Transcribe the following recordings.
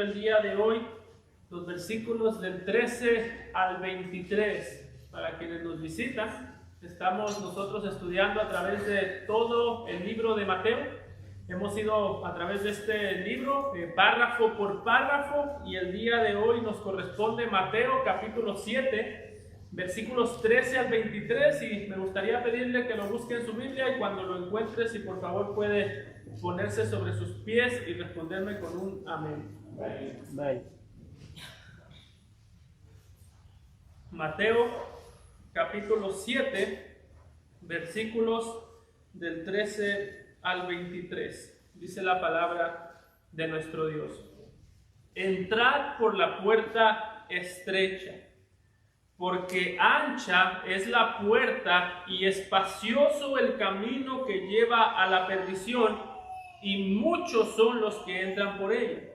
el día de hoy los versículos del 13 al 23. Para quienes nos visitan, estamos nosotros estudiando a través de todo el libro de Mateo. Hemos ido a través de este libro, párrafo por párrafo, y el día de hoy nos corresponde Mateo capítulo 7, versículos 13 al 23, y me gustaría pedirle que lo busque en su Biblia, y cuando lo encuentre, si por favor puede ponerse sobre sus pies y responderme con un amén. Bye. Mateo capítulo 7, versículos del 13 al 23. Dice la palabra de nuestro Dios: entrad por la puerta estrecha, porque ancha es la puerta y espacioso el camino que lleva a la perdición, y muchos son los que entran por ella.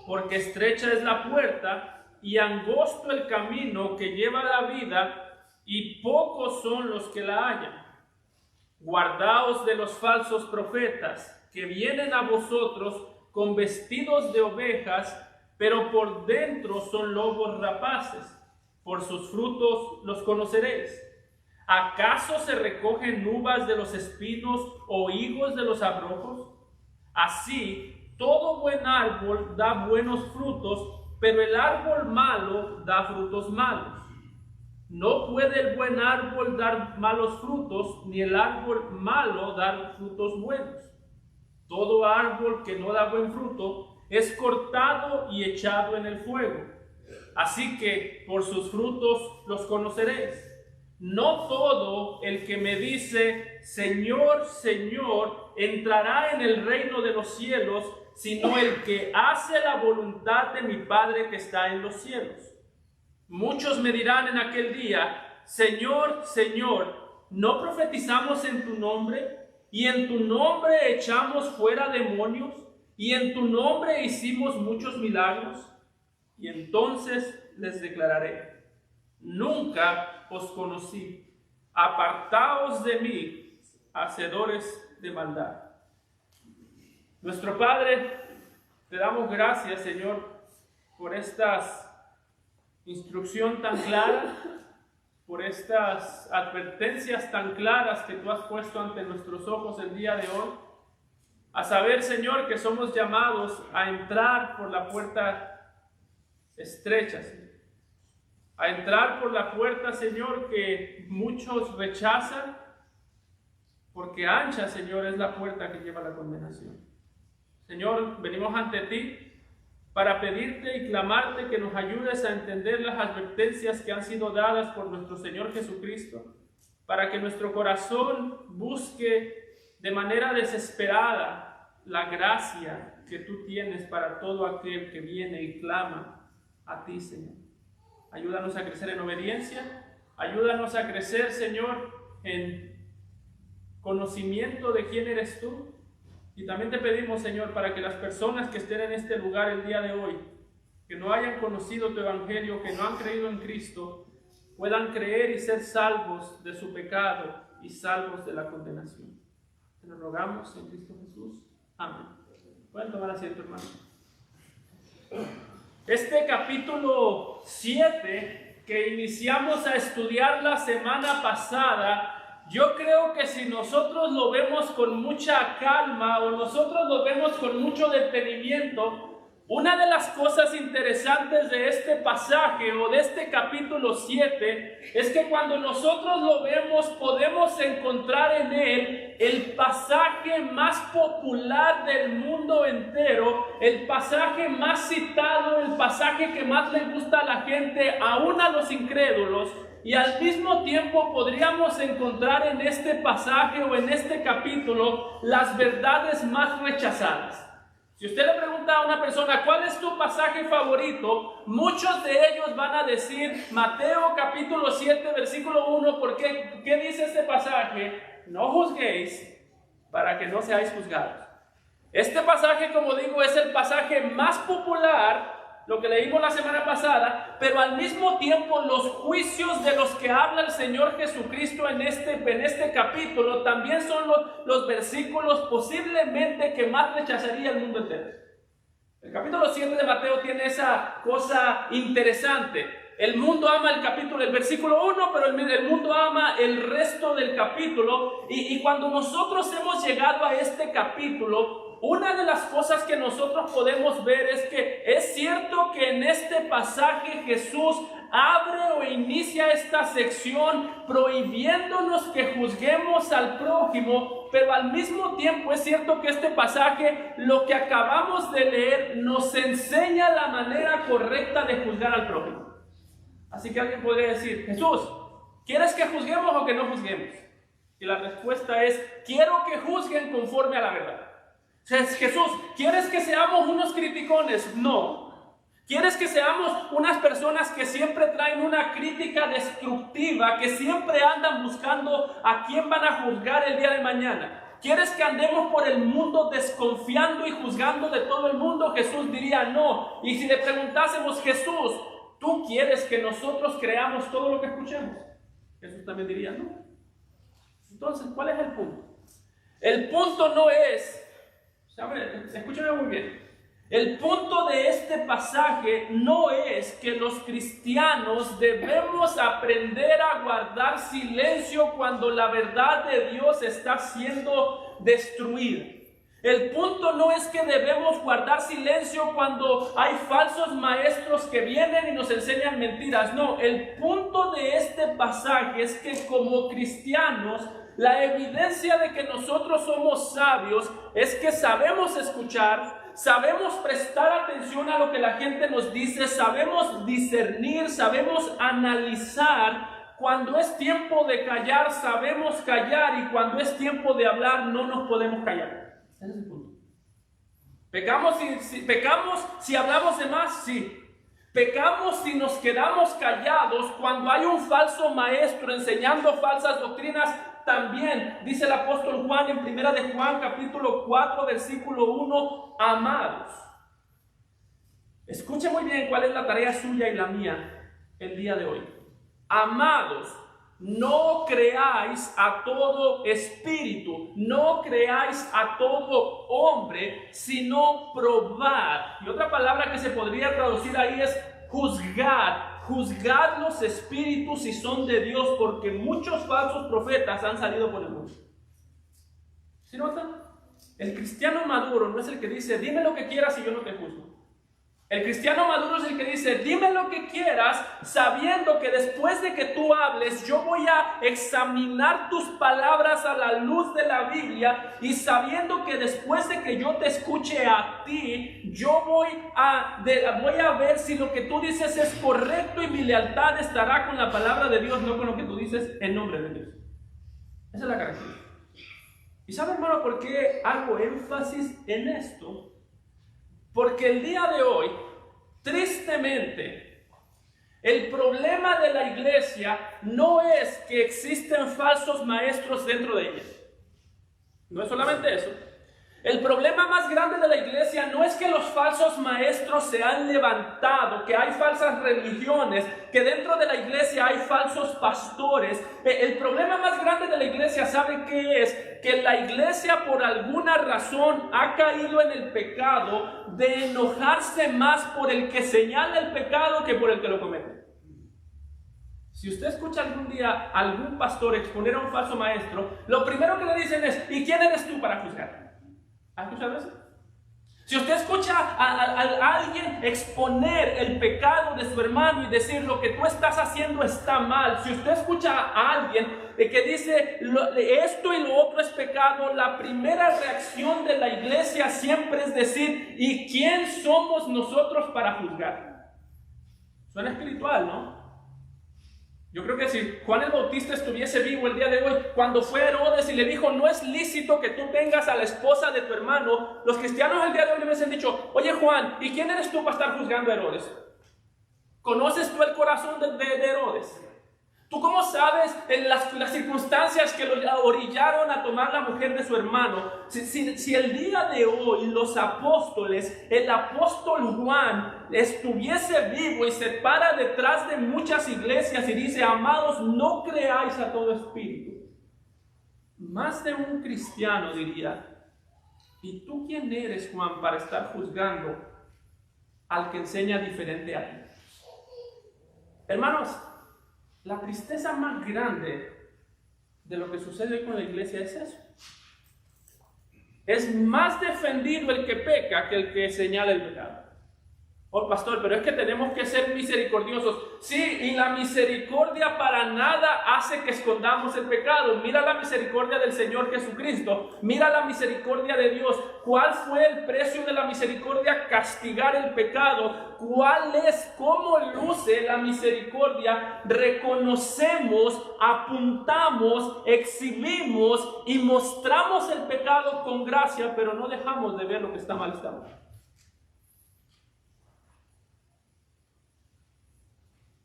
Porque estrecha es la puerta y angosto el camino que lleva a la vida, y pocos son los que la hallan. Guardaos de los falsos profetas, que vienen a vosotros con vestidos de ovejas, pero por dentro son lobos rapaces. Por sus frutos los conoceréis. ¿Acaso se recogen uvas de los espinos o higos de los abrojos? Así, todo buen árbol da buenos frutos, pero el árbol malo da frutos malos. No puede el buen árbol dar malos frutos, ni el árbol malo dar frutos buenos. Todo árbol que no da buen fruto es cortado y echado en el fuego. Así que por sus frutos los conoceréis. No todo el que me dice, Señor, Señor, entrará en el reino de los cielos, sino el que hace la voluntad de mi Padre que está en los cielos. Muchos me dirán en aquel día, Señor, Señor, ¿no profetizamos en tu nombre? Y en tu nombre echamos fuera demonios, y en tu nombre hicimos muchos milagros. Y entonces les declararé, nunca os conocí, apartaos de mí, hacedores de maldad. Nuestro Padre, te damos gracias, Señor, por esta instrucción tan clara, por estas advertencias tan claras que tú has puesto ante nuestros ojos el día de hoy, a saber, Señor, que somos llamados a entrar por la puerta estrecha, Señor. A entrar por la puerta, Señor, que muchos rechazan, porque ancha, Señor, es la puerta que lleva a la condenación. Señor, venimos ante ti para pedirte y clamarte que nos ayudes a entender las advertencias que han sido dadas por nuestro Señor Jesucristo, para que nuestro corazón busque de manera desesperada la gracia que tú tienes para todo aquel que viene y clama a ti, Señor. Ayúdanos a crecer en obediencia, ayúdanos a crecer, Señor, en conocimiento de quién eres tú. Y también te pedimos, Señor, para que las personas que estén en este lugar el día de hoy, que no hayan conocido tu evangelio, que no han creído en Cristo, puedan creer y ser salvos de su pecado y salvos de la condenación. Te lo rogamos en Cristo Jesús. Amén. Pueden tomar asiento, hermano. Este capítulo 7 que iniciamos a estudiar la semana pasada, yo creo que si nosotros lo vemos con mucha calma o nosotros lo vemos con mucho detenimiento, una de las cosas interesantes de este pasaje o de este capítulo 7 es que cuando nosotros lo vemos podemos encontrar en él el pasaje más popular del mundo entero, el pasaje más citado, el pasaje que más le gusta a la gente, aún a los incrédulos. Y al mismo tiempo podríamos encontrar en este pasaje o en este capítulo las verdades más rechazadas. Si usted le pregunta a una persona, ¿cuál es tu pasaje favorito? Muchos de ellos van a decir Mateo capítulo 7 versículo 1, porque ¿qué dice este pasaje? No juzguéis para que no seáis juzgados. Este pasaje, como digo, es el pasaje más popular, lo que leímos la semana pasada, pero al mismo tiempo los juicios de los que habla el Señor Jesucristo en este capítulo también son los versículos posiblemente que más rechazaría el mundo entero. El capítulo 7 de Mateo tiene esa cosa interesante. El mundo ama el versículo 1, pero el mundo ama el resto del capítulo. Y cuando nosotros hemos llegado a este capítulo, una de las cosas que nosotros podemos ver es que es cierto que en este pasaje Jesús abre o inicia esta sección prohibiéndonos que juzguemos al prójimo, pero al mismo tiempo es cierto que este pasaje, lo que acabamos de leer, nos enseña la manera correcta de juzgar al prójimo. Así que alguien podría decir: Jesús, ¿quieres que juzguemos o que no juzguemos? Y la respuesta es: quiero que juzguen conforme a la verdad. Jesús, ¿quieres que seamos unos criticones? No. ¿Quieres que seamos unas personas que siempre traen una crítica destructiva, que siempre andan buscando a quién van a juzgar el día de mañana? ¿Quieres que andemos por el mundo desconfiando y juzgando de todo el mundo? Jesús diría no. Y si le preguntásemos: Jesús, ¿tú quieres que nosotros creamos todo lo que escuchemos? Jesús también diría no. Entonces, ¿cuál es el punto? El punto no es... Escúchame muy bien. El punto de este pasaje no es que los cristianos debemos aprender a guardar silencio cuando la verdad de Dios está siendo destruida. El punto no es que debemos guardar silencio cuando hay falsos maestros que vienen y nos enseñan mentiras. No, el punto de este pasaje es que como cristianos, la evidencia de que nosotros somos sabios es que sabemos escuchar, sabemos prestar atención a lo que la gente nos dice, sabemos discernir, sabemos analizar. Cuando es tiempo de callar, sabemos callar, y cuando es tiempo de hablar, no nos podemos callar. Ese es el punto. ¿Pecamos si hablamos de más? Sí. Pecamos si nos quedamos callados cuando hay un falso maestro enseñando falsas doctrinas. También dice el apóstol Juan en 1 de Juan capítulo 4 versículo 1: amados. Escuche muy bien cuál es la tarea suya y la mía el día de hoy. Amados, no creáis a todo espíritu, no creáis a todo hombre, sino probad. Y otra palabra que se podría traducir ahí es juzgar. Juzgad los espíritus si son de Dios, porque muchos falsos profetas han salido por el mundo. ¿Sí notan? El cristiano maduro no es el que dice: dime lo que quieras y yo no te juzgo. El cristiano maduro es el que dice: dime lo que quieras, sabiendo que después de que tú hables, yo voy a examinar tus palabras a la luz de la Biblia, y sabiendo que después de que yo te escuche a ti, yo voy a ver si lo que tú dices es correcto, y mi lealtad estará con la palabra de Dios, no con lo que tú dices en nombre de Dios. Esa es la característica. ¿Y sabe, hermano, por qué hago énfasis en esto? Porque el día de hoy, tristemente, el problema de la iglesia no es que existen falsos maestros dentro de ella. No es solamente eso. El problema más grande de la iglesia no es que los falsos maestros se han levantado, que hay falsas religiones, que dentro de la iglesia hay falsos pastores. El problema más grande de la iglesia, ¿sabe qué es? Que la iglesia por alguna razón ha caído en el pecado de enojarse más por el que señala el pecado que por el que lo comete. Si usted escucha algún día a algún pastor exponer a un falso maestro, lo primero que le dicen es: ¿y quién eres tú para juzgar? ¿Has escuchado eso? Si usted escucha a alguien exponer el pecado de su hermano y decir: lo que tú estás haciendo está mal, si usted escucha a alguien que dice esto y lo otro es pecado, la primera reacción de la iglesia siempre es decir: ¿y quién somos nosotros para juzgar? Suena espiritual, ¿no? Yo creo que si Juan el Bautista estuviese vivo el día de hoy, cuando fue a Herodes y le dijo: no es lícito que tú tengas a la esposa de tu hermano, los cristianos el día de hoy le hubiesen dicho: oye Juan, ¿y quién eres tú para estar juzgando a Herodes? ¿Conoces tú el corazón de Herodes? ¿Tú cómo sabes en las circunstancias que lo orillaron a tomar la mujer de su hermano? Si el día de hoy los apóstoles, el apóstol Juan estuviese vivo y se para detrás de muchas iglesias y dice: amados, no creáis a todo espíritu, más de un cristiano diría: ¿y tú quién eres, Juan, para estar juzgando al que enseña diferente a ti. Hermanos, la tristeza más grande de lo que sucede con la iglesia es eso. Es más defendido el que peca que el que señala el pecado. Oh, pastor, pero es que tenemos que ser misericordiosos. Sí, y la misericordia para nada hace que escondamos el pecado. Mira la misericordia del Señor Jesucristo. Mira la misericordia de Dios. ¿Cuál fue el precio de la misericordia? Castigar el pecado. ¿Cuál es? ¿Cómo luce la misericordia? Reconocemos, apuntamos, exhibimos y mostramos el pecado con gracia, pero no dejamos de ver lo que está mal.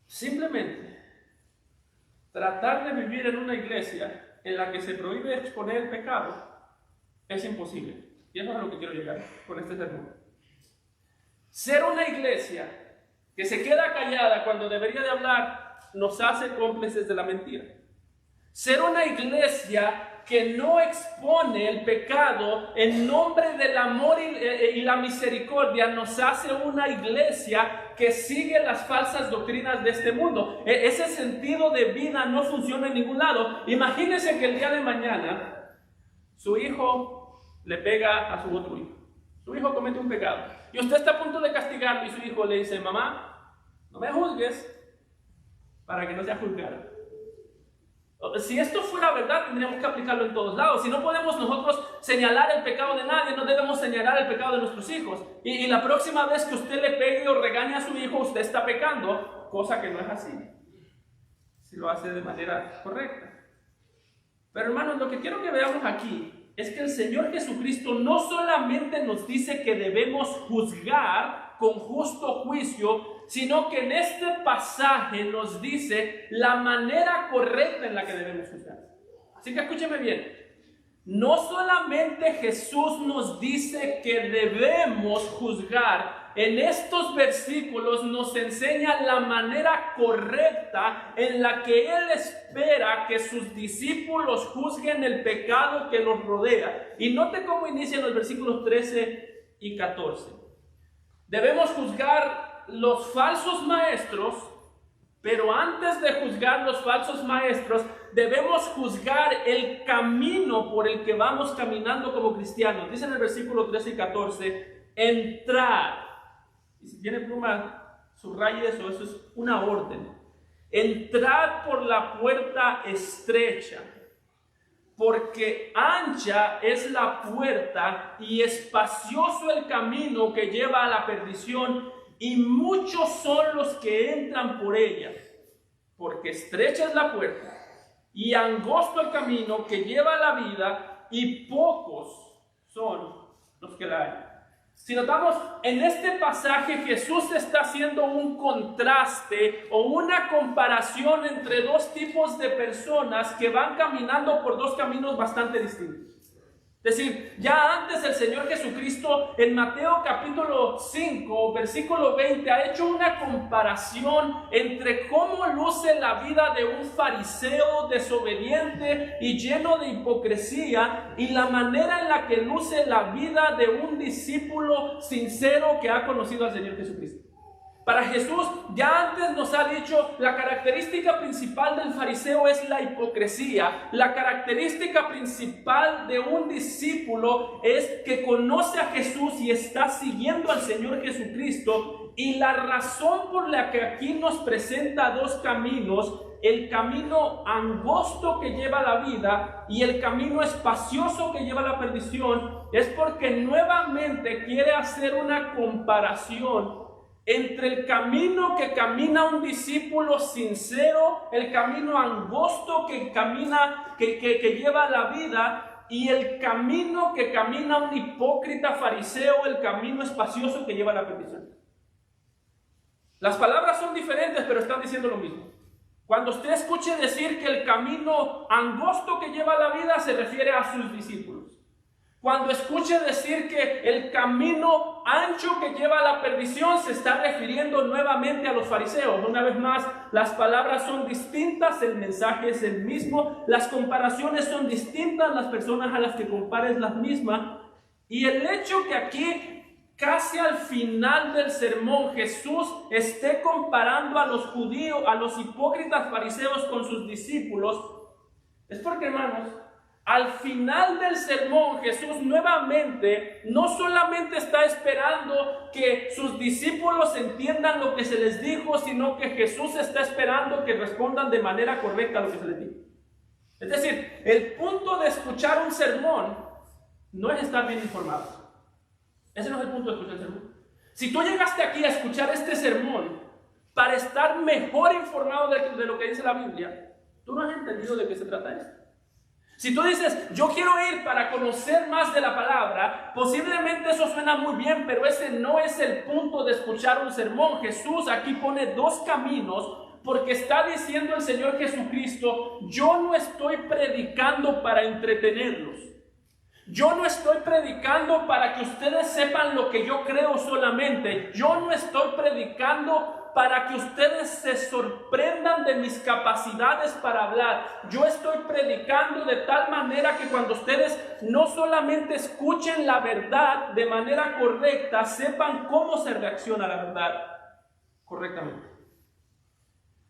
Simplemente tratar de vivir en una iglesia en la que se prohíbe exponer el pecado es imposible. Y eso es a lo que quiero llegar con este sermón. Ser una iglesia que se queda callada cuando debería de hablar nos hace cómplices de la mentira. Ser una iglesia que no expone el pecado en nombre del amor y la misericordia nos hace una iglesia que sigue las falsas doctrinas de este mundo. Ese sentido de vida no funciona en ningún lado. Imagínense que el día de mañana su hijo le pega a su otro hijo. Su hijo comete un pecado y usted está a punto de castigarlo y su hijo le dice: mamá, no me juzgues para que no sea juzgado. Si esto fuera verdad, tendríamos que aplicarlo en todos lados. Si no podemos nosotros señalar el pecado de nadie, no debemos señalar el pecado de nuestros hijos. Y la próxima vez que usted le pegue o regañe a su hijo, usted está pecando, cosa que no es así, si lo hace de manera correcta. Pero hermanos, lo que quiero que veamos aquí es que el Señor Jesucristo no solamente nos dice que debemos juzgar con justo juicio, sino que en este pasaje nos dice la manera correcta en la que debemos juzgar. Así que escúcheme bien. No solamente Jesús nos dice que debemos juzgar, en estos versículos nos enseña la manera correcta en la que Él espera que sus discípulos juzguen el pecado que los rodea. Y note cómo inician los versículos 13 y 14. Debemos juzgar los falsos maestros, pero antes de juzgar los falsos maestros, debemos juzgar el camino por el que vamos caminando como cristianos. Dice en el versículo 13 y 14, entrad. Y si tiene pluma, subraye eso, eso es una orden. Entrad por la puerta estrecha, porque ancha es la puerta y espacioso el camino que lleva a la perdición, y muchos son los que entran por ella, porque estrecha es la puerta y angosto el camino que lleva a la vida, y pocos son los que la hallan. Si notamos, en este pasaje Jesús está haciendo un contraste o una comparación entre dos tipos de personas que van caminando por dos caminos bastante distintos. Es decir, ya antes el Señor Jesucristo en Mateo capítulo 5, versículo 20, ha hecho una comparación entre cómo luce la vida de un fariseo desobediente y lleno de hipocresía, y la manera en la que luce la vida de un discípulo sincero que ha conocido al Señor Jesucristo. Para Jesús ya antes nos ha dicho, la característica principal del fariseo es la hipocresía. La característica principal de un discípulo es que conoce a Jesús y está siguiendo al Señor Jesucristo. Y la razón por la que aquí nos presenta dos caminos, el camino angosto que lleva a la vida y el camino espacioso que lleva a la perdición, es porque nuevamente quiere hacer una comparación entre el camino que camina un discípulo sincero, el camino angosto que camina, que lleva a la vida, y el camino que camina un hipócrita fariseo, el camino espacioso que lleva a la perdición. Las palabras son diferentes, pero están diciendo lo mismo. Cuando usted escuche decir que el camino angosto que lleva a la vida, se refiere a sus discípulos. Cuando escuche decir que el camino ancho que lleva a la perdición, se está refiriendo nuevamente a los fariseos. Una vez más, las palabras son distintas, el mensaje es el mismo, las comparaciones son distintas, las personas a las que compares las mismas. Y el hecho que aquí casi al final del sermón Jesús esté comparando a los judíos, a los hipócritas fariseos con sus discípulos, es porque, hermanos, al final del sermón Jesús nuevamente no solamente está esperando que sus discípulos entiendan lo que se les dijo, sino que Jesús está esperando que respondan de manera correcta a lo que se les dijo. Es decir, el punto de escuchar un sermón no es estar bien informado. Ese no es el punto de escuchar el sermón. Si tú llegaste aquí a escuchar este sermón para estar mejor informado de lo que dice la Biblia, tú no has entendido de qué se trata esto. Si tú dices, yo quiero ir para conocer más de la palabra, posiblemente eso suena muy bien, pero ese no es el punto de escuchar un sermón. Jesús aquí pone dos caminos, porque está diciendo el Señor Jesucristo, yo no estoy predicando para entretenerlos. Yo no estoy predicando para que ustedes sepan lo que yo creo solamente. Yo no estoy predicando para que ustedes se sorprendan de mis capacidades para hablar. Yo estoy predicando de tal manera que cuando ustedes no solamente escuchen la verdad de manera correcta, sepan cómo se reacciona a la verdad correctamente.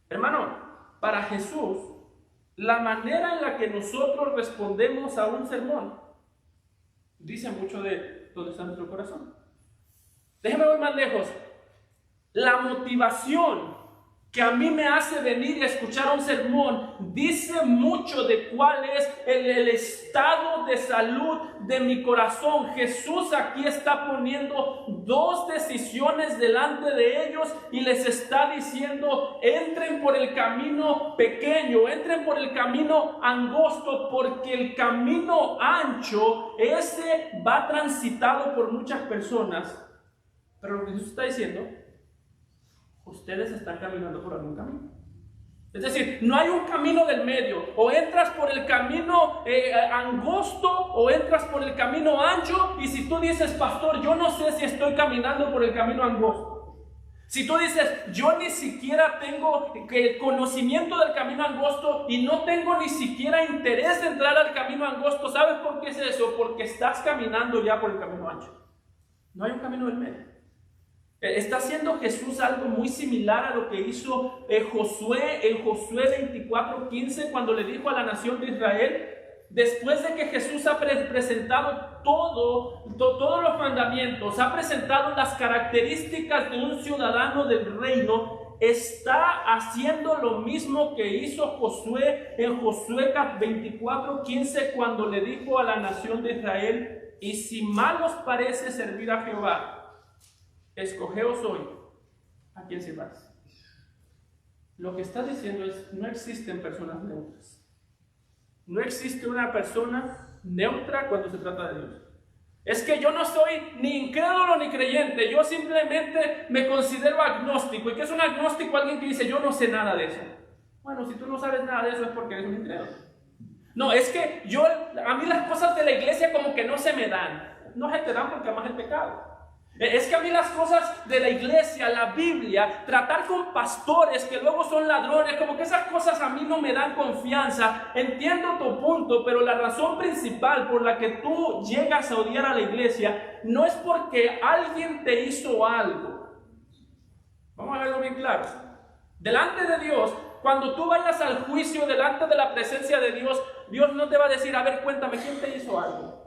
Hermano, para Jesús, la manera en la que nosotros respondemos a un sermón dice mucho de dónde está nuestro corazón. Déjeme ir más lejos. La motivación que a mí me hace venir y escuchar un sermón dice mucho de cuál es el estado de salud de mi corazón. Jesús aquí está poniendo dos decisiones delante de ellos y les está diciendo, entren por el camino pequeño, entren por el camino angosto, porque el camino ancho, ese va transitado por muchas personas. Pero lo que Jesús está diciendo, ustedes están caminando por algún camino. Es decir, no hay un camino del medio. O entras por el camino angosto o entras por el camino ancho. Y si tú dices, pastor, yo no sé si estoy caminando por el camino angosto. Si tú dices, yo ni siquiera tengo el conocimiento del camino angosto y no tengo ni siquiera interés de entrar al camino angosto, ¿sabes por qué es eso? Porque estás caminando ya por el camino ancho. No hay un camino del medio. Está haciendo Jesús algo muy similar a lo que hizo Josué en Josué 24:15 cuando le dijo a la nación de Israel, después de que Jesús ha presentado todos los mandamientos, ha presentado las características de un ciudadano del reino, está haciendo lo mismo que hizo Josué en Josué 24:15 cuando le dijo a la nación de Israel, y si mal os parece servir a Jehová, escogeos hoy a quién sirváis. Lo que está diciendo es, no existen personas neutras. No existe una persona neutra cuando se trata de Dios. Es que yo no soy ni incrédulo ni creyente, yo simplemente me considero agnóstico. ¿Y qué es un agnóstico? Alguien que dice, yo no sé nada de eso. Bueno, si tú no sabes nada de eso es porque eres un incrédulo. No, es que a mí las cosas de la iglesia como que no se me dan. No se te dan porque amas el pecado. Es que a mí las cosas de la iglesia, la Biblia, tratar con pastores que luego son ladrones, como que esas cosas a mí no me dan confianza. Entiendo tu punto, pero la razón principal por la que tú llegas a odiar a la iglesia no es porque alguien te hizo algo. Vamos a verlo bien claro. Delante de Dios, cuando tú vayas al juicio delante de la presencia de Dios, Dios no te va a decir, a ver, cuéntame, ¿quién te hizo algo?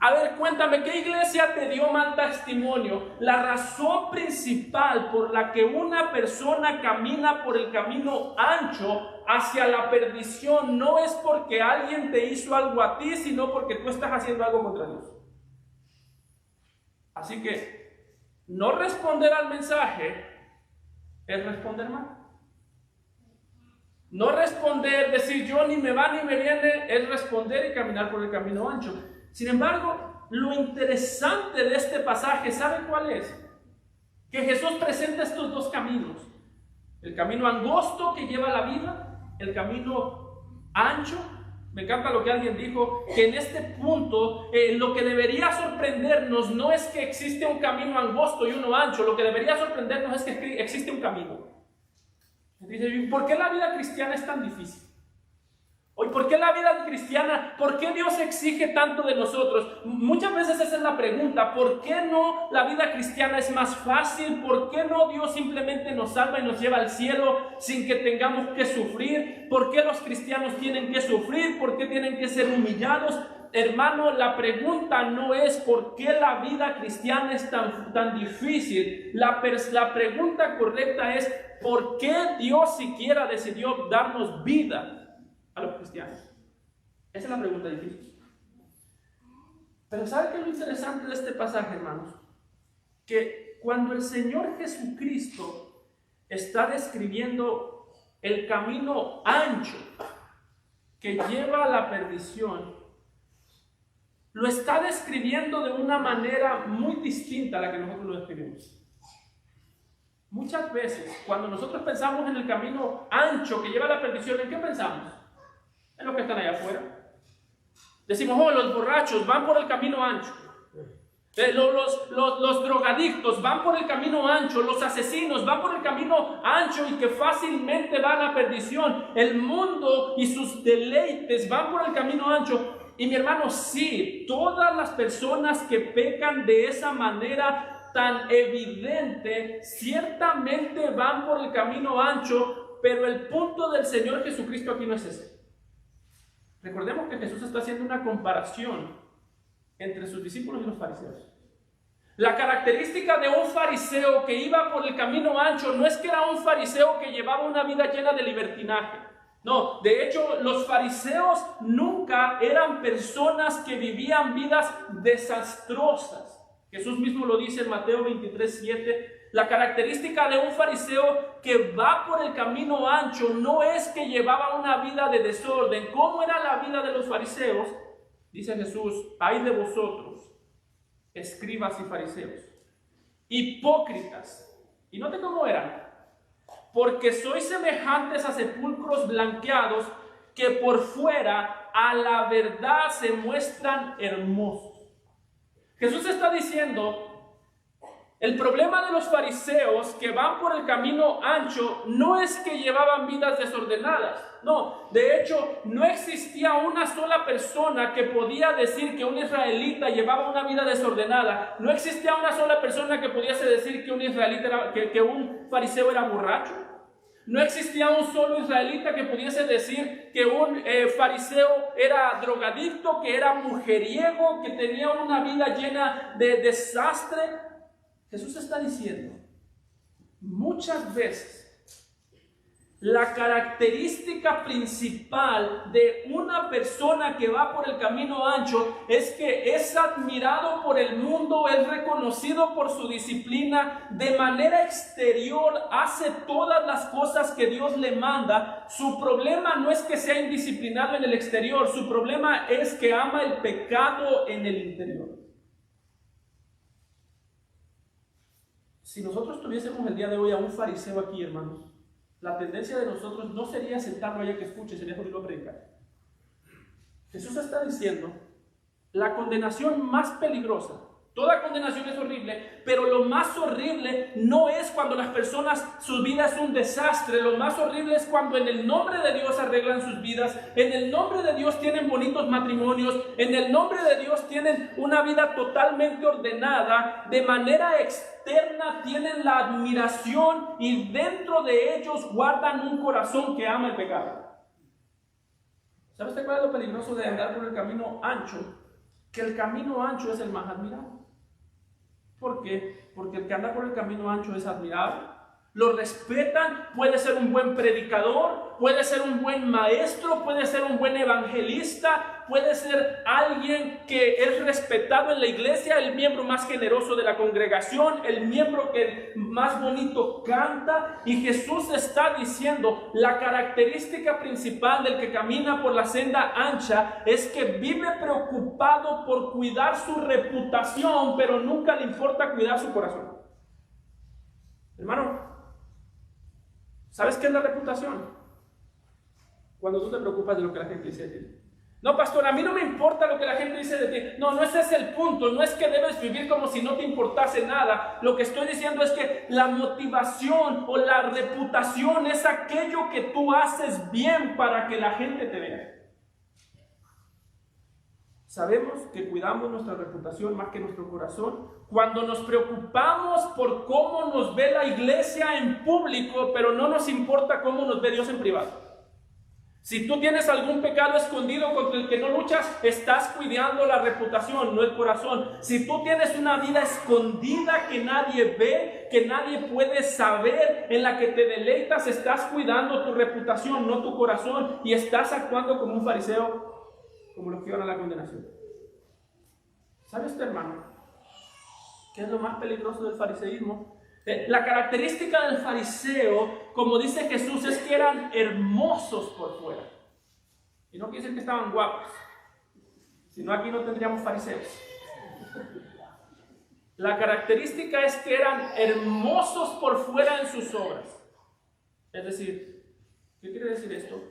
A ver, cuéntame, ¿qué iglesia te dio mal testimonio? La razón principal por la que una persona camina por el camino ancho hacia la perdición no es porque alguien te hizo algo a ti, sino porque tú estás haciendo algo contra Dios. Así que, no responder al mensaje es responder mal. No responder, decir yo ni me va ni me viene, es responder y caminar por el camino ancho. Sin embargo, lo interesante de este pasaje, ¿sabe cuál es? Que Jesús presenta estos dos caminos. El camino angosto que lleva a la vida, el camino ancho. Me encanta lo que alguien dijo, que en este punto lo que debería sorprendernos no es que existe un camino angosto y uno ancho, lo que debería sorprendernos es que existe un camino. Dice, ¿por qué la vida cristiana es tan difícil? Hoy, ¿por qué la vida cristiana? ¿Por qué Dios exige tanto de nosotros? Muchas veces esa es la pregunta. ¿Por qué no la vida cristiana es más fácil? ¿Por qué no Dios simplemente nos salva y nos lleva al cielo sin que tengamos que sufrir? ¿Por qué los cristianos tienen que sufrir? ¿Por qué tienen que ser humillados? Hermano, la pregunta no es por qué la vida cristiana es tan difícil. La pregunta correcta es por qué Dios siquiera decidió darnos vida a los cristianos. Esa es la pregunta difícil. Pero ¿sabe qué es lo interesante de este pasaje, hermanos? Que cuando el Señor Jesucristo está describiendo el camino ancho que lleva a la perdición, lo está describiendo de una manera muy distinta a la que nosotros lo describimos. Muchas veces, cuando nosotros pensamos en el camino ancho que lleva a la perdición, ¿en qué pensamos? En los que están allá afuera. Decimos, oh, los borrachos van por el camino ancho. Los drogadictos van por el camino ancho. Los asesinos van por el camino ancho y que fácilmente van a perdición. El mundo y sus deleites van por el camino ancho. Y mi hermano, sí, todas las personas que pecan de esa manera tan evidente, ciertamente van por el camino ancho, pero el punto del Señor Jesucristo aquí no es ese. Recordemos que Jesús está haciendo una comparación entre sus discípulos y los fariseos. La característica de un fariseo que iba por el camino ancho no es que era un fariseo que llevaba una vida llena de libertinaje. No, de hecho, los fariseos nunca eran personas que vivían vidas desastrosas. Jesús mismo lo dice en Mateo 23:7. La característica de un fariseo que va por el camino ancho no es que llevaba una vida de desorden. ¿Cómo era la vida de los fariseos? Dice Jesús, ay de vosotros, escribas y fariseos, hipócritas. Y note cómo eran. Porque sois semejantes a sepulcros blanqueados que por fuera a la verdad se muestran hermosos. Jesús está diciendo, el problema de los fariseos que van por el camino ancho no es que llevaban vidas desordenadas. No, de hecho, no existía una sola persona que podía decir que un israelita llevaba una vida desordenada. No existía una sola persona que pudiese decir que un israelita que un fariseo era borracho. No existía un solo israelita que pudiese decir que un fariseo era drogadicto, que era mujeriego, que tenía una vida llena de desastre. Jesús está diciendo, muchas veces, la característica principal de una persona que va por el camino ancho es que es admirado por el mundo, es reconocido por su disciplina, de manera exterior hace todas las cosas que Dios le manda. Su problema no es que sea indisciplinado en el exterior, su problema es que ama el pecado en el interior. Si nosotros tuviésemos el día de hoy a un fariseo aquí, hermanos, la tendencia de nosotros no sería sentarlo allá que escuche, sería oírlo a predicar. Jesús está diciendo, la condenación más peligrosa, toda condenación es horrible, pero lo más horrible no es cuando las personas, su vida es un desastre. Lo más horrible es cuando en el nombre de Dios arreglan sus vidas, en el nombre de Dios tienen bonitos matrimonios, en el nombre de Dios tienen una vida totalmente ordenada, de manera externa tienen la admiración y dentro de ellos guardan un corazón que ama el pecado. ¿Sabe usted cuál es lo peligroso de andar por el camino ancho? Que el camino ancho es el más admirado. ¿Por qué? Porque el que anda por el camino ancho es admirable. Lo respetan, puede ser un buen predicador, puede ser un buen maestro, puede ser un buen evangelista, puede ser alguien que es respetado en la iglesia, el miembro más generoso de la congregación, el miembro que más bonito canta. Y Jesús está diciendo, la característica principal del que camina por la senda ancha es que vive preocupado por cuidar su reputación, pero nunca le importa cuidar su corazón. Hermano, ¿sabes qué es la reputación? Cuando tú te preocupas de lo que la gente dice de ti. No, pastor, a mí no me importa lo que la gente dice de ti. No, no ese es el punto. No es que debes vivir como si no te importase nada. Lo que estoy diciendo es que la motivación o la reputación es aquello que tú haces bien para que la gente te vea. Sabemos que cuidamos nuestra reputación más que nuestro corazón cuando nos preocupamos por cómo nos ve la iglesia en público, pero no nos importa cómo nos ve Dios en privado. Si tú tienes algún pecado escondido contra el que no luchas, estás cuidando la reputación, no el corazón. Si tú tienes una vida escondida que nadie ve, que nadie puede saber, en la que te deleitas, estás cuidando tu reputación, no tu corazón, y estás actuando como un fariseo, como los que van a la condenación. ¿Sabe usted, hermano, qué es lo más peligroso del fariseísmo? La característica del fariseo, como dice Jesús, es que eran hermosos por fuera. Y no quiere decir que estaban guapos, si no aquí no tendríamos fariseos. La característica es que eran hermosos por fuera en sus obras. Es decir, ¿qué quiere decir esto?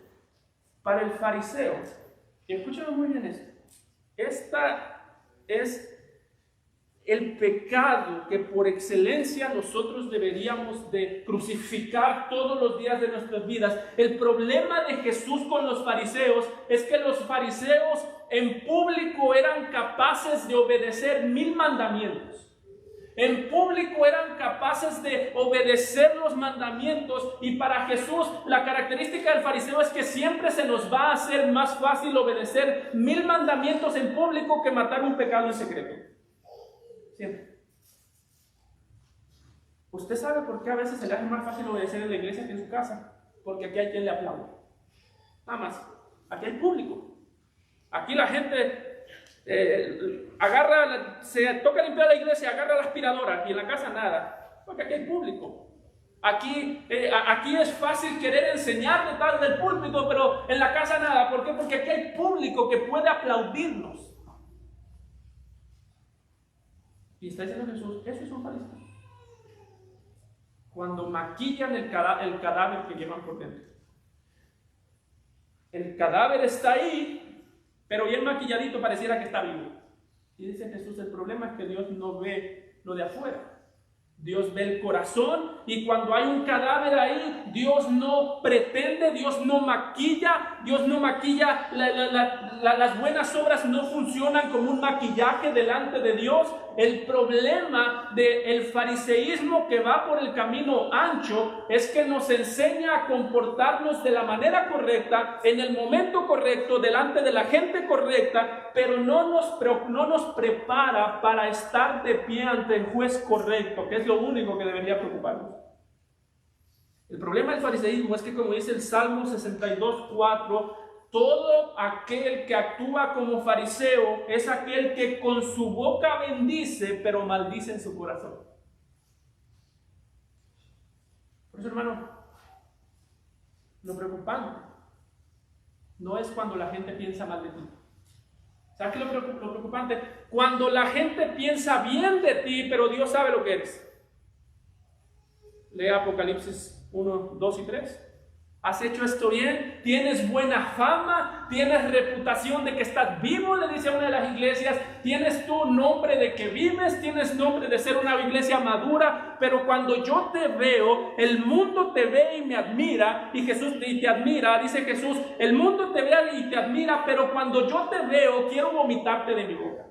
Para el fariseo, y escúchame muy bien esto, esta es el pecado que por excelencia nosotros deberíamos de crucificar todos los días de nuestras vidas. El problema de Jesús con los fariseos es que los fariseos en público eran capaces de obedecer 1000 mandamientos. En público eran capaces de obedecer los mandamientos, y para Jesús la característica del fariseo es que siempre se nos va a hacer más fácil obedecer 1000 mandamientos en público que matar un pecado en secreto. Siempre. ¿Usted sabe por qué a veces se le hace más fácil obedecer en la iglesia que en su casa? Porque aquí hay quien le aplaude. Nada más. Aquí hay público. Aquí la gente se toca limpiar la iglesia, agarra la aspiradora, y en la casa nada. Porque aquí hay público. Aquí es fácil querer enseñar detrás del púlpito, pero en la casa nada. ¿Por qué? Porque aquí hay público que puede aplaudirnos. Y está diciendo Jesús, eso es un fariseo. Cuando maquillan el cadáver que llevan por dentro. El cadáver está ahí, pero bien maquilladito pareciera que está vivo. Y dice Jesús, el problema es que Dios no ve lo de afuera. Dios ve el corazón, y cuando hay un cadáver ahí, Dios no pretende, Dios no maquilla, las buenas obras no funcionan como un maquillaje delante de Dios. El problema del fariseísmo que va por el camino ancho es que nos enseña a comportarnos de la manera correcta, en el momento correcto, delante de la gente correcta, pero no nos prepara para estar de pie ante el juez correcto, que es lo único que debería preocuparnos. El problema del fariseísmo es que, como dice el Salmo 62:4, todo aquel que actúa como fariseo es aquel que con su boca bendice, pero maldice en su corazón. Por eso, hermano, lo preocupante no es cuando la gente piensa mal de ti. ¿Sabes qué es lo preocupante? Cuando la gente piensa bien de ti, pero Dios sabe lo que eres. Lea Apocalipsis 1, 2 y 3. ¿Has hecho esto bien? ¿Tienes buena fama? ¿Tienes reputación de que estás vivo? Le dice a una de las iglesias. ¿Tienes tú nombre de que vives? ¿Tienes nombre de ser una iglesia madura? Pero cuando yo te veo, el mundo te ve y me admira. Y te admira, dice Jesús, el mundo te ve y te admira, pero cuando yo te veo, quiero vomitarte de mi boca.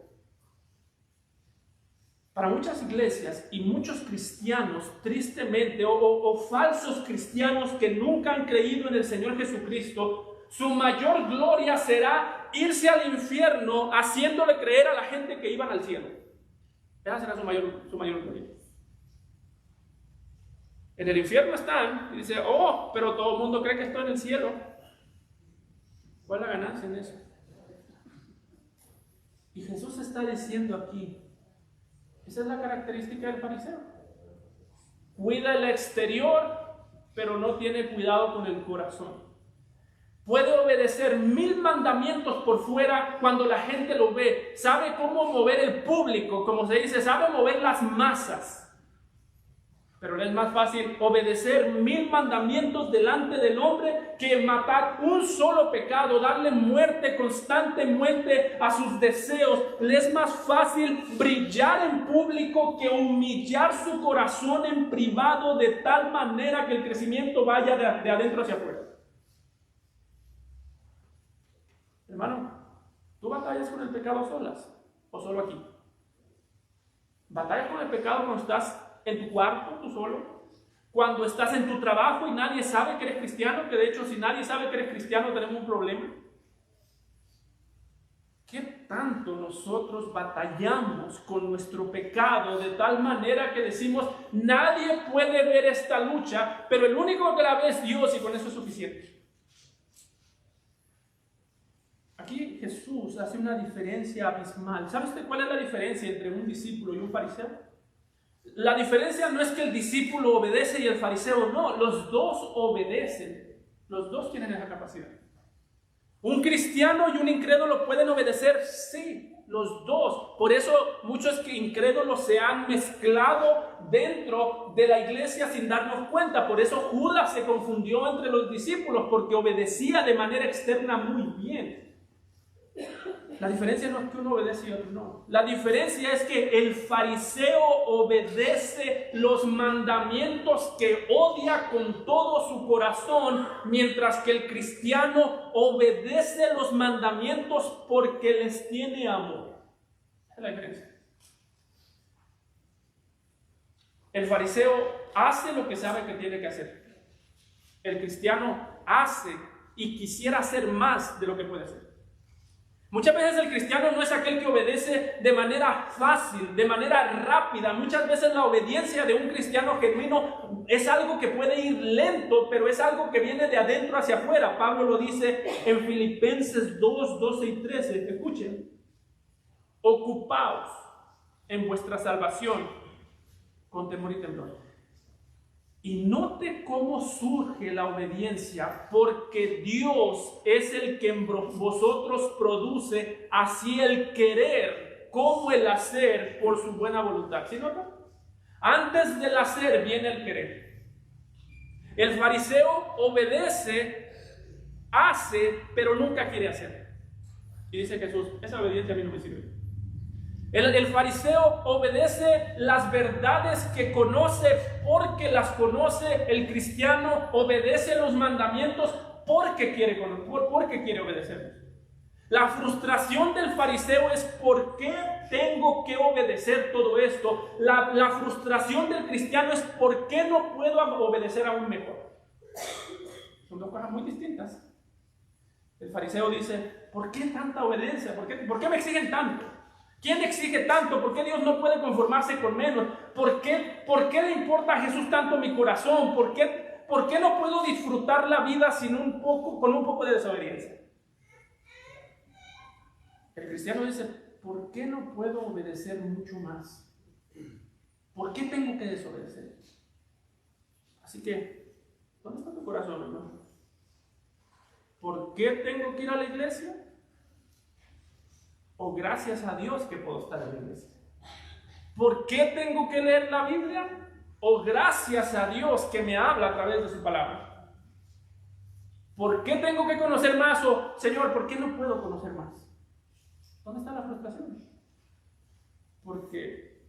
Para muchas iglesias y muchos cristianos, tristemente, o falsos cristianos que nunca han creído en el Señor Jesucristo, su mayor gloria será irse al infierno haciéndole creer a la gente que iban al cielo. Esa será su mayor gloria. En el infierno están y dice, pero todo el mundo cree que estoy en el cielo. ¿Cuál es la ganancia en eso? Y Jesús está diciendo aquí, esa es la característica del fariseo. Cuida el exterior, pero no tiene cuidado con el corazón. Puede obedecer 1000 mandamientos por fuera cuando la gente lo ve. Sabe cómo mover el público, como se dice, sabe mover las masas. Pero le es más fácil obedecer 1000 mandamientos delante del hombre que matar un solo pecado, darle muerte, constante muerte a sus deseos. Le es más fácil brillar en público que humillar su corazón en privado, de tal manera que el crecimiento vaya de adentro hacia afuera. Hermano, ¿Tú batallas con el pecado solas o solo aquí? ¿Batallas con el pecado cuando estás en tu cuarto, tú solo? Cuando estás en tu trabajo y nadie sabe que eres cristiano, que de hecho si nadie sabe que eres cristiano tenemos un problema. ¿Qué tanto nosotros batallamos con nuestro pecado de tal manera que decimos, nadie puede ver esta lucha, pero el único que la ve es Dios y con eso es suficiente? Aquí Jesús hace una diferencia abismal. ¿Sabe usted cuál es la diferencia entre un discípulo y un fariseo? La diferencia no es que el discípulo obedece y el fariseo no, los dos obedecen, los dos tienen esa capacidad. ¿Un cristiano y un incrédulo pueden obedecer? Sí, los dos. Por eso muchos incrédulos se han mezclado dentro de la iglesia sin darnos cuenta. Por eso Judas se confundió entre los discípulos porque obedecía de manera externa muy bien. La diferencia no es que uno obedece y otro no. La diferencia es que el fariseo obedece los mandamientos que odia con todo su corazón, mientras que el cristiano obedece los mandamientos porque les tiene amor. Esa es la diferencia. El fariseo hace lo que sabe que tiene que hacer. El cristiano hace y quisiera hacer más de lo que puede hacer. Muchas veces el cristiano no es aquel que obedece de manera fácil, de manera rápida. Muchas veces la obediencia de un cristiano genuino es algo que puede ir lento, pero es algo que viene de adentro hacia afuera. Pablo lo dice en Filipenses 2, 12 y 13. Escuchen. Ocupaos en vuestra salvación con temor y temblor. Y note cómo surge la obediencia, porque Dios es el que en vosotros produce así el querer como el hacer por su buena voluntad. ¿Sí nota? Antes del hacer viene el querer. El fariseo obedece, hace, pero nunca quiere hacer. Y dice Jesús, esa obediencia a mí no me sirve. El fariseo obedece las verdades que conoce porque las conoce. El cristiano obedece los mandamientos porque quiere obedecerlos. La frustración del fariseo es ¿por qué tengo que obedecer todo esto? La frustración del cristiano es ¿por qué no puedo obedecer aún mejor? Son dos cosas muy distintas. El fariseo dice, ¿por qué tanta obediencia? ¿Por qué me exigen tanto? ¿Quién exige tanto? ¿Por qué Dios no puede conformarse con menos? ¿Por qué le importa a Jesús tanto mi corazón? ¿Por qué no puedo disfrutar la vida con un poco de desobediencia? El cristiano dice, ¿por qué no puedo obedecer mucho más? ¿Por qué tengo que desobedecer? Así que, ¿dónde está tu corazón, hermano? ¿Por qué tengo que ir a la iglesia? O gracias a Dios que puedo estar en la iglesia. ¿Por qué tengo que leer la Biblia? O gracias a Dios que me habla a través de su palabra. ¿Por qué tengo que conocer más? O Señor, ¿por qué no puedo conocer más? ¿Dónde está la frustración? Porque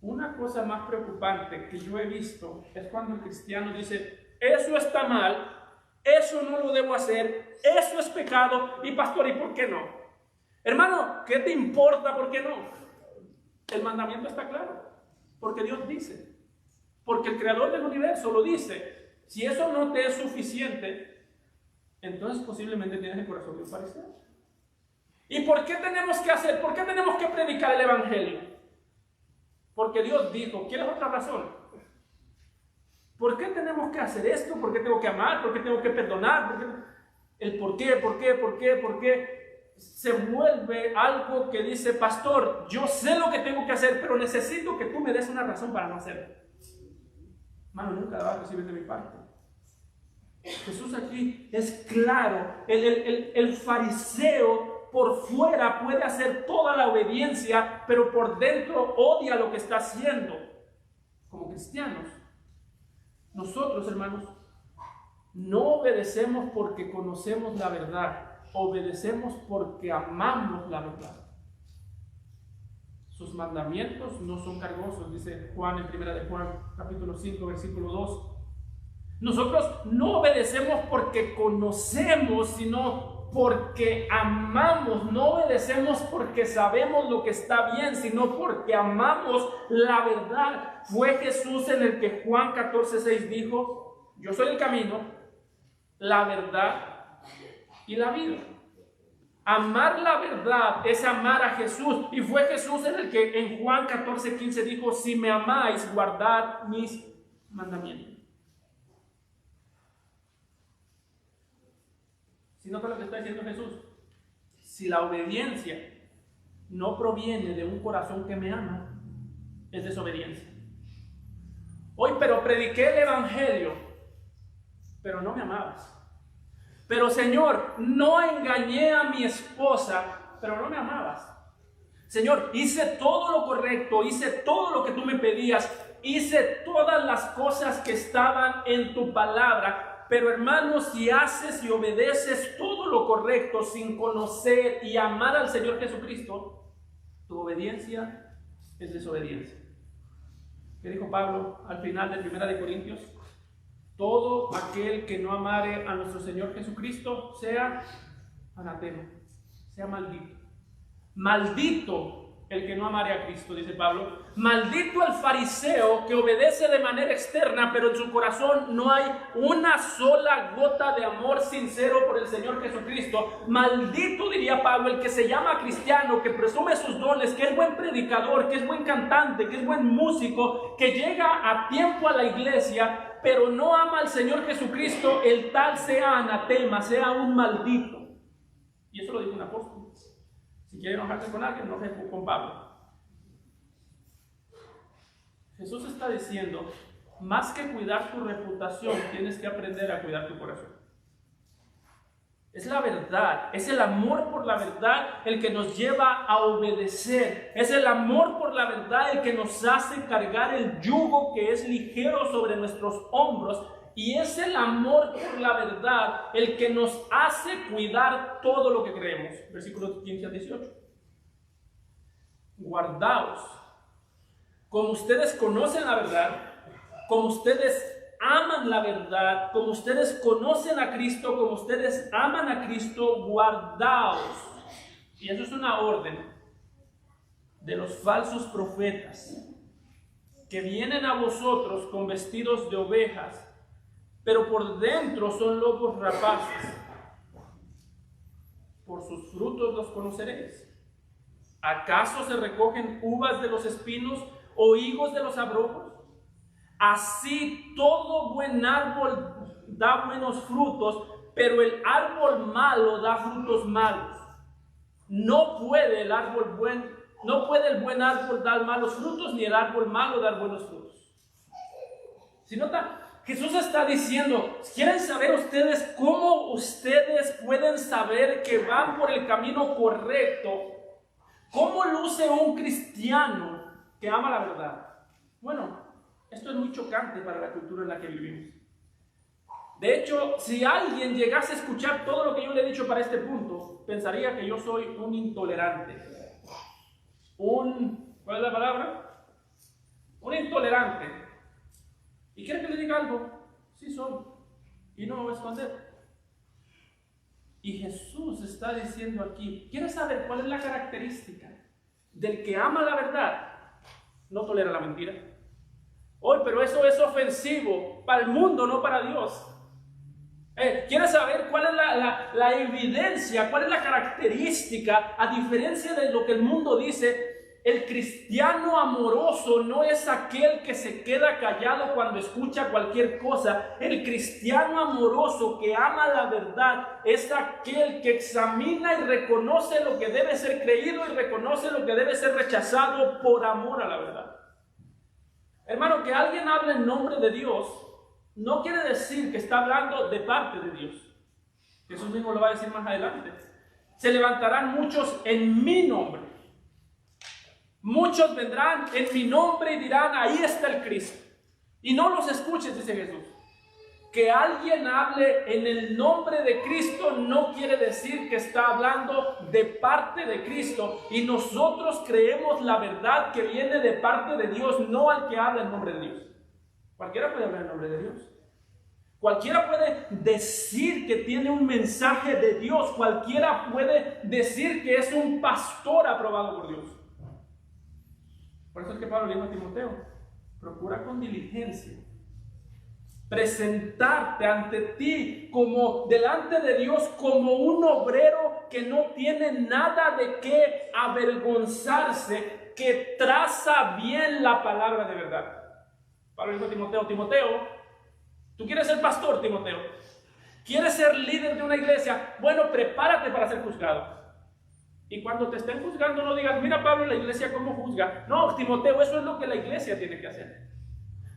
una cosa más preocupante que yo he visto es cuando el cristiano dice, eso está mal, eso no lo debo hacer, eso es pecado, y pastor, ¿y por qué no? Hermano, ¿qué te importa? ¿Por qué no? El mandamiento está claro, porque Dios dice, porque el creador del universo lo dice. Si eso no te es suficiente, entonces posiblemente tienes el corazón de un fariseo. ¿Y por qué tenemos que hacer? ¿Por qué tenemos que predicar el evangelio? Porque Dios dijo. ¿Quieres otra razón? ¿Por qué tenemos que hacer esto? ¿Por qué tengo que amar? ¿Por qué tengo que perdonar? El por qué se vuelve algo que dice, pastor, yo sé lo que tengo que hacer, pero necesito que tú me des una razón para no hacerlo. Hermano, nunca va a recibir de mi parte. Jesús aquí es claro. El fariseo por fuera puede hacer toda la obediencia, pero por dentro odia lo que está haciendo. Como cristianos, nosotros, hermanos, no obedecemos porque conocemos la verdad. Obedecemos porque amamos la verdad. Sus mandamientos no son cargosos, dice Juan en 1 de Juan, capítulo 5, versículo 2. Nosotros no obedecemos porque conocemos, sino porque amamos, no obedecemos porque sabemos lo que está bien, sino porque amamos la verdad. Fue Jesús en el que Juan 14:6 dijo: yo soy el camino, la verdad y la vida. Amar la verdad es amar a Jesús. Y fue Jesús en el que en Juan 14:15 dijo: si me amáis, guardad mis mandamientos. Si nota lo que está diciendo Jesús, si la obediencia no proviene de un corazón que me ama, es desobediencia. Hoy, pero prediqué el evangelio, pero no me amabas. Pero Señor, no engañé a mi esposa, pero no me amabas. Señor, hice todo lo correcto, hice todo lo que tú me pedías, hice todas las cosas que estaban en tu palabra. Pero hermanos, si haces y obedeces todo lo correcto sin conocer y amar al Señor Jesucristo, tu obediencia es desobediencia. ¿Qué dijo Pablo al final de 1 Corintios? Todo aquel que no amare a nuestro Señor Jesucristo sea anatema, sea maldito. Maldito el que no amare a Cristo, dice Pablo. Maldito el fariseo que obedece de manera externa, pero en su corazón no hay una sola gota de amor sincero por el Señor Jesucristo. Maldito, diría Pablo, el que se llama cristiano, que presume sus dones, que es buen predicador, que es buen cantante, que es buen músico, que llega a tiempo a la iglesia, pero no ama al Señor Jesucristo. El tal sea anatema, sea un maldito. Y eso lo dijo un apóstol. Si quiere enojarse con alguien, no se con Pablo. Jesús está diciendo: más que cuidar tu reputación, tienes que aprender a cuidar tu corazón. Es la verdad, es el amor por la verdad el que nos lleva a obedecer. Es el amor por la verdad el que nos hace cargar el yugo que es ligero sobre nuestros hombros. Y es el amor por la verdad el que nos hace cuidar todo lo que creemos. Versículos 15 al 18. Guardaos, como ustedes conocen la verdad, como ustedes aman la verdad, como ustedes conocen a Cristo, como ustedes aman a Cristo, guardaos. Y eso es una orden de los falsos profetas que vienen a vosotros con vestidos de ovejas, pero por dentro son lobos rapaces. Por sus frutos los conoceréis. ¿Acaso se recogen uvas de los espinos o higos de los abrojos? Así todo buen árbol da buenos frutos, pero el árbol malo da frutos malos. No puede el buen árbol dar malos frutos, ni el árbol malo dar buenos frutos. Si nota, Jesús está diciendo: ¿quieren saber ustedes cómo ustedes pueden saber que van por el camino correcto? ¿Cómo luce un cristiano que ama la verdad? Bueno, esto es muy chocante para la cultura en la que vivimos. De hecho, si alguien llegase a escuchar todo lo que yo le he dicho para este punto, pensaría que yo soy un intolerante. ¿Cuál es la palabra? Un intolerante. ¿Y quiere que le diga algo? Sí soy. Y no me voy a esconder. Y Jesús está diciendo aquí: ¿quieres saber cuál es la característica del que ama la verdad? No tolera la mentira. Hoy, pero eso es ofensivo para el mundo, no para Dios. ¿Quieres saber cuál es la evidencia, cuál es la característica, a diferencia de lo que el mundo dice? El cristiano amoroso no es aquel que se queda callado cuando escucha cualquier cosa. El cristiano amoroso que ama la verdad es aquel que examina y reconoce lo que debe ser creído y reconoce lo que debe ser rechazado por amor a la verdad. Hermano, que alguien hable en nombre de Dios no quiere decir que está hablando de parte de Dios. Jesús mismo lo va a decir más adelante. Se levantarán muchos en mi nombre. Muchos vendrán en mi nombre y dirán: ahí está el Cristo. Y no los escuches, dice Jesús. Que alguien hable en el nombre de Cristo no quiere decir que está hablando de parte de Cristo. Y nosotros creemos la verdad que viene de parte de Dios, no al que habla en nombre de Dios. Cualquiera puede hablar en nombre de Dios. Cualquiera puede decir que tiene un mensaje de Dios. Cualquiera puede decir que es un pastor aprobado por Dios. Por eso es que Pablo le dijo a Timoteo, procura con diligencia presentarte ante ti como delante de Dios como un obrero que no tiene nada de qué avergonzarse, que traza bien la palabra de verdad. Pablo dijo a Timoteo, Timoteo, ¿tú quieres ser pastor, Timoteo? ¿Quieres ser líder de una iglesia? Bueno, prepárate para ser juzgado. Y cuando te estén juzgando no digas, mira Pablo, la iglesia cómo juzga. No, Timoteo, eso es lo que la iglesia tiene que hacer.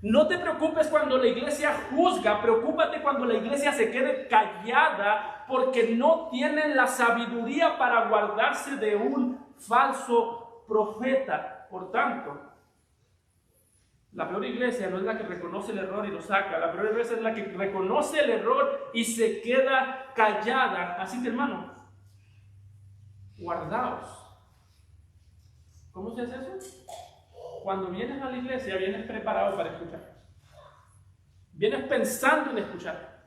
No te preocupes cuando la iglesia juzga, preocúpate cuando la iglesia se quede callada porque no tienen la sabiduría para guardarse de un falso profeta. Por tanto, la peor iglesia no es la que reconoce el error y lo saca. La peor iglesia es la que reconoce el error y se queda callada. Así que, hermano, guardaos. ¿Cómo se hace eso? Cuando vienes a la iglesia, vienes preparado para escuchar. Vienes pensando en escuchar.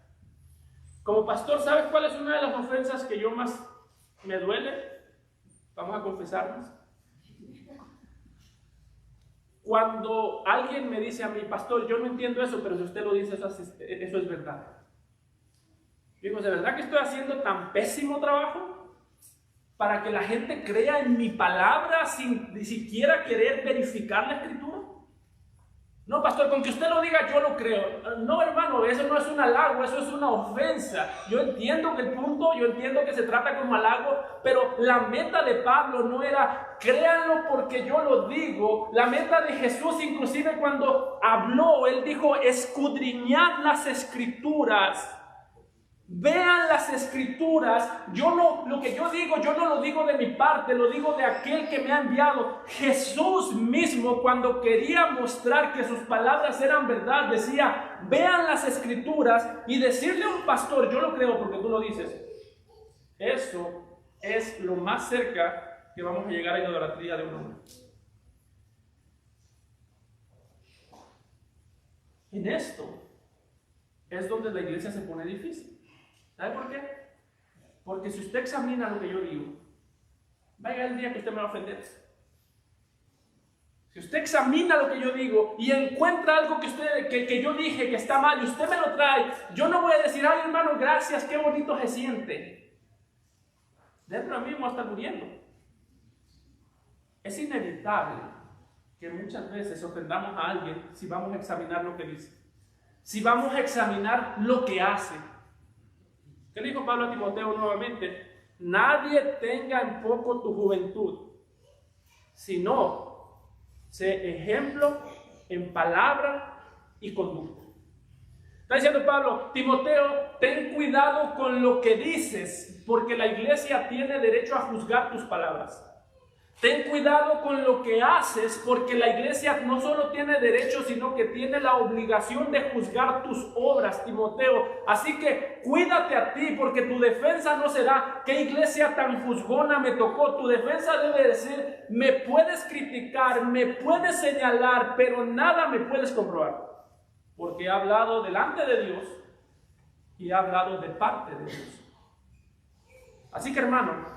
Como pastor, ¿sabes cuál es una de las ofensas que yo más me duele? Vamos a confesarnos. Cuando alguien me dice a mí, pastor, yo no entiendo eso, pero si usted lo dice, eso es verdad. Digo, ¿de verdad que estoy haciendo tan pésimo trabajo para que la gente crea en mi palabra sin ni siquiera querer verificar la escritura? No, pastor, con que usted lo diga yo lo creo. No, hermano, eso no es un halago, eso es una ofensa. Yo entiendo que el punto, yo entiendo que se trata como halago, pero la meta de Pablo no era créanlo porque yo lo digo. La meta de Jesús, inclusive cuando habló, él dijo, escudriñad las escrituras. Vean las escrituras. Lo que yo digo, yo no lo digo de mi parte, lo digo de aquel que me ha enviado. Jesús mismo, cuando quería mostrar que sus palabras eran verdad, decía, vean las escrituras. Y decirle a un pastor, yo lo creo porque tú lo dices, eso es lo más cerca que vamos a llegar a la idolatría de un hombre. En esto es donde la iglesia se pone difícil. ¿Sabe por qué? Porque si usted examina lo que yo digo, va a llegar el día que usted me va a ofender. Si usted examina lo que yo digo y encuentra algo que yo dije que está mal y usted me lo trae, yo no voy a decir, ay hermano, gracias, qué bonito se siente. Dentro de mí va a estar muriendo. Es inevitable que muchas veces ofendamos a alguien si vamos a examinar lo que dice, si vamos a examinar lo que hace. ¿Qué le dijo Pablo a Timoteo nuevamente? Nadie tenga en poco tu juventud, sino sé ejemplo en palabra y conducta. Está diciendo Pablo, Timoteo, ten cuidado con lo que dices, porque la iglesia tiene derecho a juzgar tus palabras. Ten cuidado con lo que haces, porque la iglesia no solo tiene derecho, sino que tiene la obligación de juzgar tus obras, Timoteo. Así que cuídate a ti, porque tu defensa no será, ¿qué iglesia tan juzgona me tocó? Tu defensa debe decir, me puedes criticar, me puedes señalar, pero nada me puedes comprobar. Porque he hablado delante de Dios y he hablado de parte de Dios. Así que, hermano,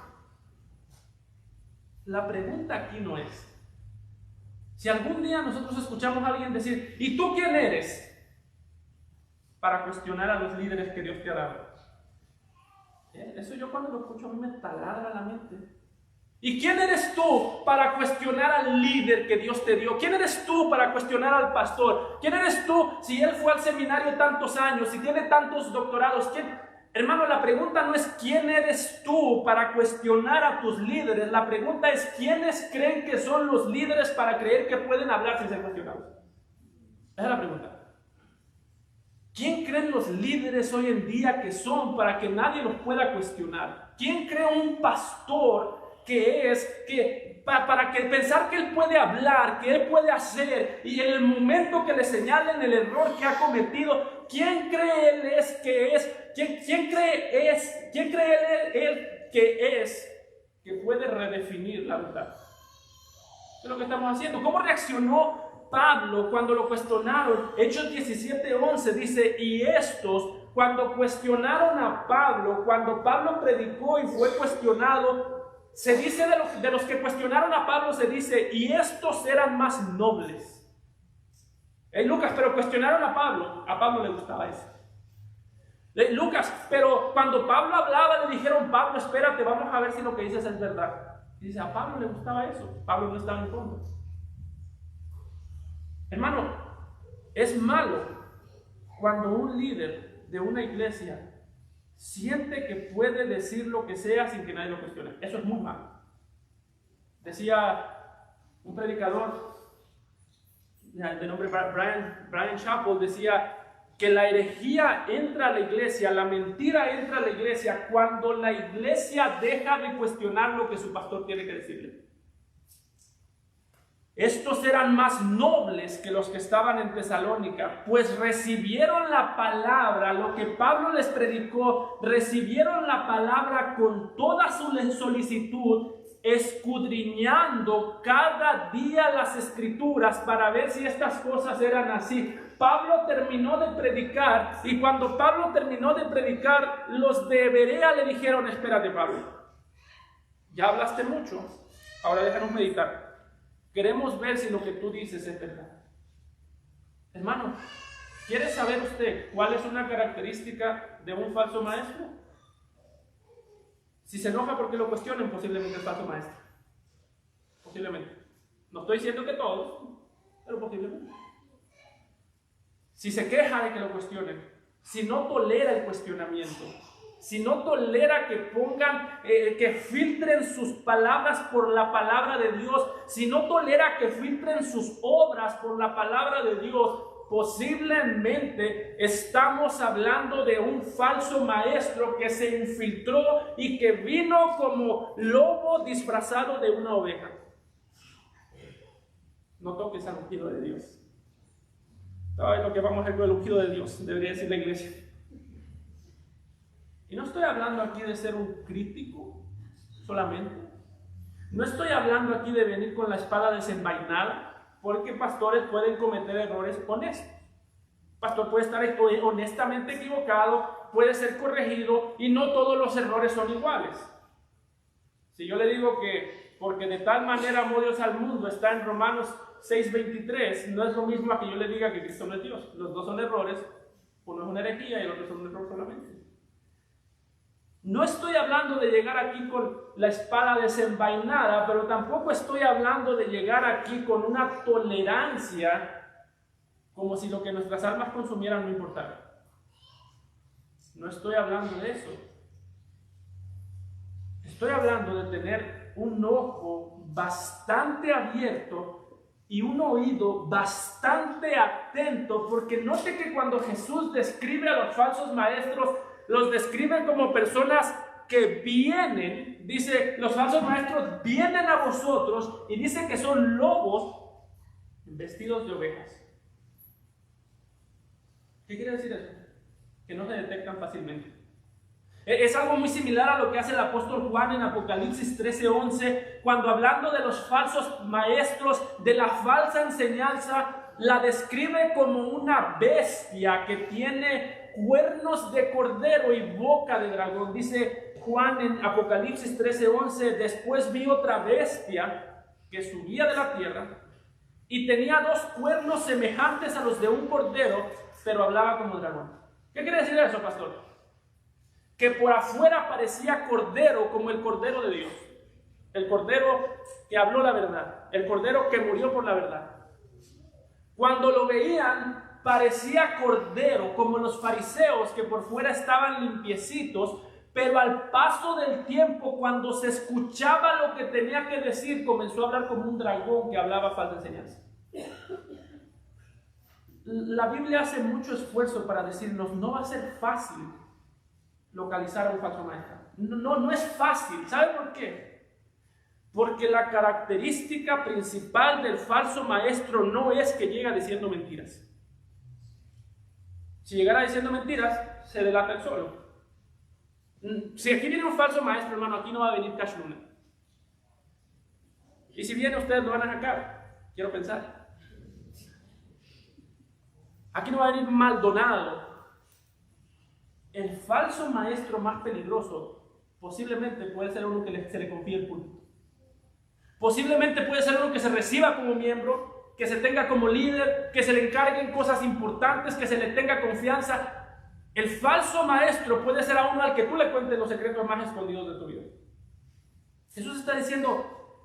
la pregunta aquí no es, si algún día nosotros escuchamos a alguien decir, ¿y tú quién eres? Para cuestionar a los líderes que Dios te ha dado. Eso yo cuando lo escucho a mí me taladra la mente. ¿Y quién eres tú para cuestionar al líder que Dios te dio? ¿Quién eres tú para cuestionar al pastor? ¿Quién eres tú si él fue al seminario tantos años, si tiene tantos doctorados? Hermano, la pregunta no es quién eres tú para cuestionar a tus líderes. La pregunta es quiénes creen que son los líderes para creer que pueden hablar sin ser cuestionados. Esa es la pregunta. ¿Quién creen los líderes hoy en día que son para que nadie los pueda cuestionar? ¿Quién cree un pastor para que pensar que él puede hablar, que él puede hacer, y en el momento que le señalen el error que ha cometido, ¿quién cree él es que es? ¿Quién cree él que es que puede redefinir la verdad? Eso es lo que estamos haciendo. ¿Cómo reaccionó Pablo, cuando lo cuestionaron, Hechos 17:11 dice, y estos, cuando cuestionaron a Pablo, cuando Pablo predicó y fue cuestionado, se dice de los que cuestionaron a Pablo, se dice, y estos eran más nobles. Lucas, pero cuestionaron a Pablo le gustaba eso. Lucas, pero cuando Pablo hablaba le dijeron, Pablo, espérate, vamos a ver si lo que dices es verdad. Y dice, a Pablo le gustaba eso, Pablo no estaba en contra. Hermano, es malo cuando un líder de una iglesia siente que puede decir lo que sea sin que nadie lo cuestione. Eso es muy malo. Decía un predicador de nombre Brian Chappell, decía que la herejía entra a la iglesia, la mentira entra a la iglesia cuando la iglesia deja de cuestionar lo que su pastor tiene que decirle. Estos eran más nobles que los que estaban en Tesalónica, pues recibieron la palabra, lo que Pablo les predicó, recibieron la palabra con toda su solicitud, escudriñando cada día las escrituras para ver si estas cosas eran así. Pablo terminó de predicar, y cuando Pablo terminó de predicar, los de Berea le dijeron, espérate, Pablo, ya hablaste mucho, ahora déjanos meditar. Queremos ver si lo que tú dices es verdad. Hermano, ¿quiere saber usted cuál es una característica de un falso maestro? Si se enoja porque lo cuestionen, posiblemente es falso maestro. Posiblemente. No estoy diciendo que todos, pero posiblemente. Si se queja de que lo cuestionen, si no tolera el cuestionamiento, si no tolera que pongan, que filtren sus palabras por la palabra de Dios, si no tolera que filtren sus obras por la palabra de Dios, posiblemente estamos hablando de un falso maestro que se infiltró y que vino como lobo disfrazado de una oveja. No toques al ungido de Dios. ¿Sabes lo que vamos a hacer con el ungido de Dios? Debería decir la iglesia. Y no estoy hablando aquí de ser un crítico solamente. No estoy hablando aquí de venir con la espada desenvainada, porque pastores pueden cometer errores honestos. Pastor puede estar honestamente equivocado, puede ser corregido, y no todos los errores son iguales. Si yo le digo que porque de tal manera amó Dios al mundo, está en Romanos 6:23, no es lo mismo a que yo le diga que Cristo no es Dios. Los dos son errores, uno es una herejía y el otro es un error solamente. No estoy hablando de llegar aquí con la espada desenvainada, pero tampoco estoy hablando de llegar aquí con una tolerancia como si lo que nuestras almas consumieran no importara. No estoy hablando de eso. Estoy hablando de tener un ojo bastante abierto y un oído bastante atento, porque note que cuando Jesús describe a los falsos maestros, los describen como personas que vienen, dice, los falsos maestros vienen a vosotros, y dice que son lobos vestidos de ovejas. ¿Qué quiere decir eso? Que no se detectan fácilmente. Es algo muy similar a lo que hace el apóstol Juan en Apocalipsis 13:11, cuando hablando de los falsos maestros, de la falsa enseñanza, la describe como una bestia que tiene cuernos de cordero y boca de dragón. Dice Juan en Apocalipsis 13:11, después vi otra bestia que subía de la tierra y tenía dos cuernos semejantes a los de un cordero, pero hablaba como dragón. ¿Qué quiere decir eso, pastor? Que por afuera parecía cordero, como el cordero de Dios, el cordero que habló la verdad, el cordero que murió por la verdad. Cuando lo veían, parecía cordero, como los fariseos que por fuera estaban limpiecitos, pero al paso del tiempo, cuando se escuchaba lo que tenía que decir, comenzó a hablar como un dragón que hablaba falsa enseñanza. La Biblia hace mucho esfuerzo para decirnos, no va a ser fácil localizar a un falso maestro. No es fácil. ¿Sabe por qué? Porque la característica principal del falso maestro no es que llega diciendo mentiras. Si llegara diciendo mentiras, se delata él solo. Si aquí viene un falso maestro, hermano, aquí no va a venir Cash Luna. Y si viene, ustedes lo van a sacar. Quiero pensar. Aquí no va a venir Maldonado. El falso maestro más peligroso posiblemente puede ser uno que se le confíe el púlpito. Posiblemente puede ser uno que se reciba como miembro, que se tenga como líder, que se le encarguen cosas importantes, que se le tenga confianza. El falso maestro puede ser a uno al que tú le cuentes los secretos más escondidos de tu vida. Jesús está diciendo,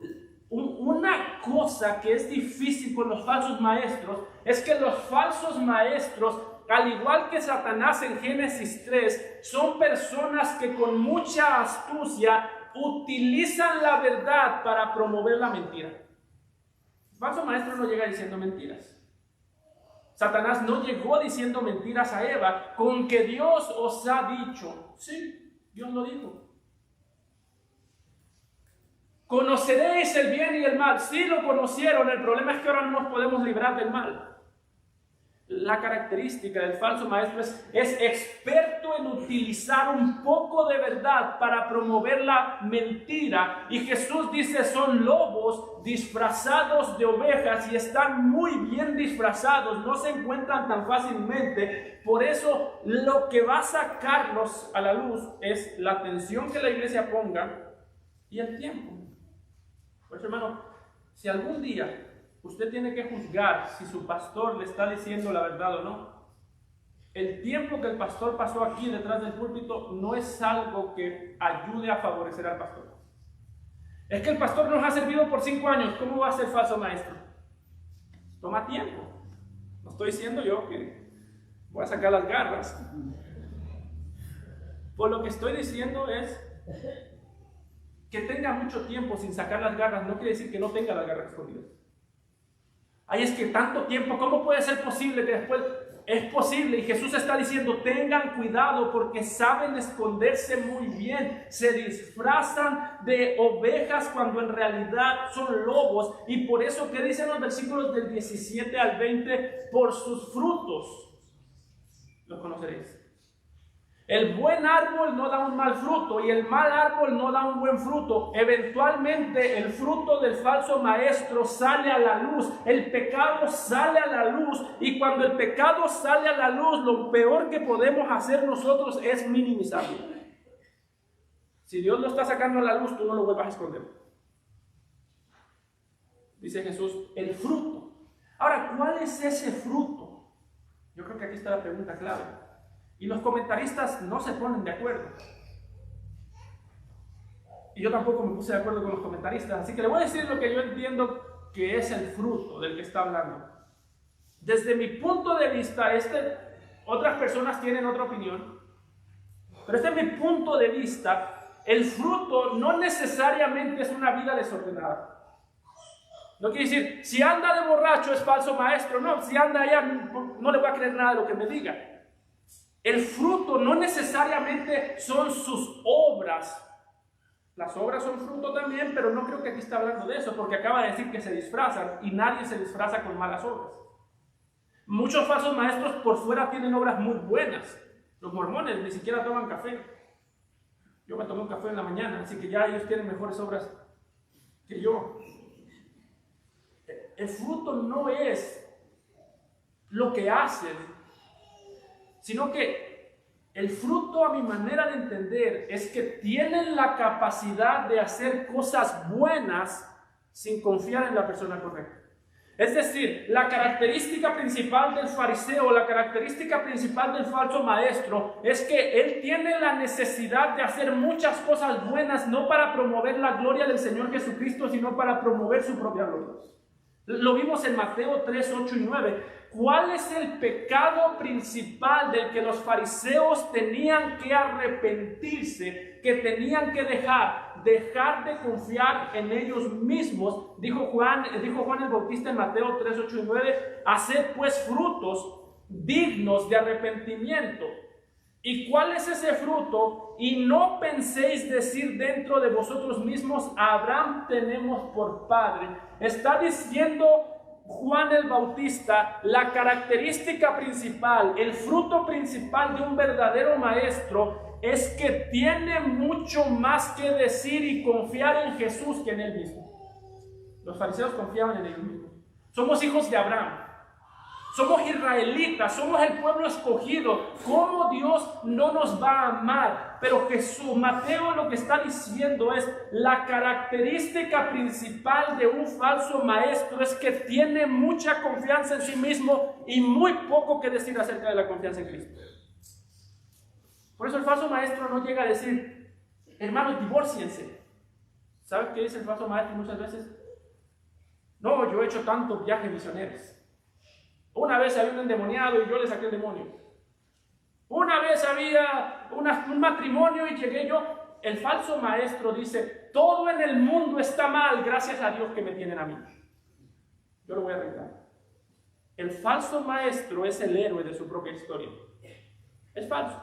una cosa que es difícil con los falsos maestros es que los falsos maestros, al igual que Satanás en Génesis 3, son personas que con mucha astucia utilizan la verdad para promover la mentira. El falso maestro no llega diciendo mentiras. Satanás no llegó diciendo mentiras a Eva, con que Dios os ha dicho. Sí, Dios lo dijo. Conoceréis el bien y el mal. Sí lo conocieron, el problema es que ahora no nos podemos librar del mal. La característica del falso maestro es experto en utilizar un poco de verdad para promover la mentira. Y Jesús dice, son lobos disfrazados de ovejas y están muy bien disfrazados, no se encuentran tan fácilmente. Por eso lo que va a sacarlos a la luz es la atención que la iglesia ponga y el tiempo. Por eso, hermano, si algún día usted tiene que juzgar si su pastor le está diciendo la verdad o no, el tiempo que el pastor pasó aquí detrás del púlpito no es algo que ayude a favorecer al pastor. Es que el pastor nos ha servido por 5 años, ¿cómo va a ser falso maestro? Toma tiempo. No estoy diciendo yo que voy a sacar las garras. Por lo que estoy diciendo es que tenga mucho tiempo sin sacar las garras, no quiere decir que no tenga las garras escondidas. Ay, es que tanto tiempo, ¿cómo puede ser posible que después? Es posible, y Jesús está diciendo, tengan cuidado porque saben esconderse muy bien, se disfrazan de ovejas cuando en realidad son lobos. Y por eso, ¿qué dicen los versículos del 17 al 20? Por sus frutos los conoceréis. El buen árbol no da un mal fruto y el mal árbol no da un buen fruto. Eventualmente el fruto del falso maestro sale a la luz. El pecado sale a la luz, y cuando el pecado sale a la luz, lo peor que podemos hacer nosotros es minimizarlo. Si Dios lo está sacando a la luz, tú no lo vuelvas a esconder. Dice Jesús, el fruto. Ahora, ¿cuál es ese fruto? Yo creo que aquí está la pregunta clave. Y los comentaristas no se ponen de acuerdo. Y yo tampoco me puse de acuerdo con los comentaristas. Así que le voy a decir lo que yo entiendo que es el fruto del que está hablando. Desde mi punto de vista, otras personas tienen otra opinión. Pero este es mi punto de vista. El fruto no necesariamente es una vida desordenada. No quiere decir, si anda de borracho es falso maestro. No, si anda allá no le voy a creer nada de lo que me diga. El fruto no necesariamente son sus obras. Las obras son fruto también, pero no creo que aquí está hablando de eso, porque acaba de decir que se disfrazan y nadie se disfraza con malas obras. Muchos falsos maestros por fuera tienen obras muy buenas. Los mormones ni siquiera toman café. Yo me tomo un café en la mañana, así que ya ellos tienen mejores obras que yo. El fruto no es lo que hacen, sino que el fruto, a mi manera de entender, es que tienen la capacidad de hacer cosas buenas sin confiar en la persona correcta. Es decir, la característica principal del fariseo, la característica principal del falso maestro, es que él tiene la necesidad de hacer muchas cosas buenas, no para promover la gloria del Señor Jesucristo, sino para promover su propia gloria. Lo vimos en Mateo 3, 8 y 9. ¿Cuál es el pecado principal del que los fariseos tenían que arrepentirse, que tenían que dejar de confiar en ellos mismos? Dijo Juan el Bautista en Mateo 3, 8 y 9, haced pues frutos dignos de arrepentimiento. ¿Y cuál es ese fruto? Y no penséis decir dentro de vosotros mismos, a Abraham tenemos por padre. Está diciendo Juan el Bautista, la característica principal, el fruto principal de un verdadero maestro es que tiene mucho más que decir y confiar en Jesús que en él mismo. Los fariseos confiaban en ellos mismos. Somos hijos de Abraham. Somos israelitas, somos el pueblo escogido. ¿Cómo Dios no nos va a amar? Pero Jesús, Mateo lo que está diciendo es, la característica principal de un falso maestro es que tiene mucha confianza en sí mismo y muy poco que decir acerca de la confianza en Cristo. Por eso el falso maestro no llega a decir, hermanos, divórciense. ¿Sabes qué dice el falso maestro muchas veces? No, yo he hecho tantos viajes misioneros. Una vez había un endemoniado y yo le saqué el demonio. Una vez había un matrimonio y llegué yo. El falso maestro dice, todo en el mundo está mal, gracias a Dios que me tienen a mí. Yo lo voy a arreglar. El falso maestro es el héroe de su propia historia. Es falso.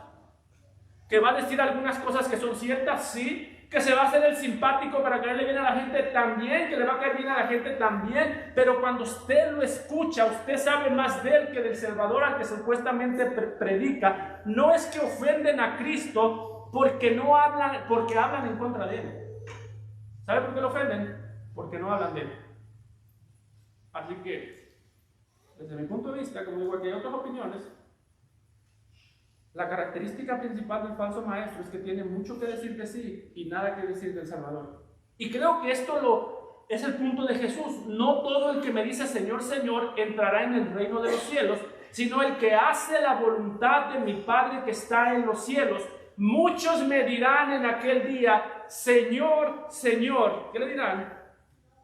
Que va a decir algunas cosas que son ciertas, sí. Que se va a hacer el simpático para caerle bien a la gente también, que le va a caer bien a la gente también, pero cuando usted lo escucha, usted sabe más de él que del Salvador al que supuestamente predica. No es que ofenden a Cristo porque hablan en contra de él. ¿Sabe por qué lo ofenden? Porque no hablan de él. Así que, desde mi punto de vista, como igual que hay otras opiniones, la característica principal del falso maestro es que tiene mucho que decir de sí y nada que decir del Salvador. Y creo que esto es el punto de Jesús. No todo el que me dice Señor, Señor entrará en el reino de los cielos, sino el que hace la voluntad de mi Padre que está en los cielos. Muchos me dirán en aquel día, Señor, Señor. ¿Qué le dirán?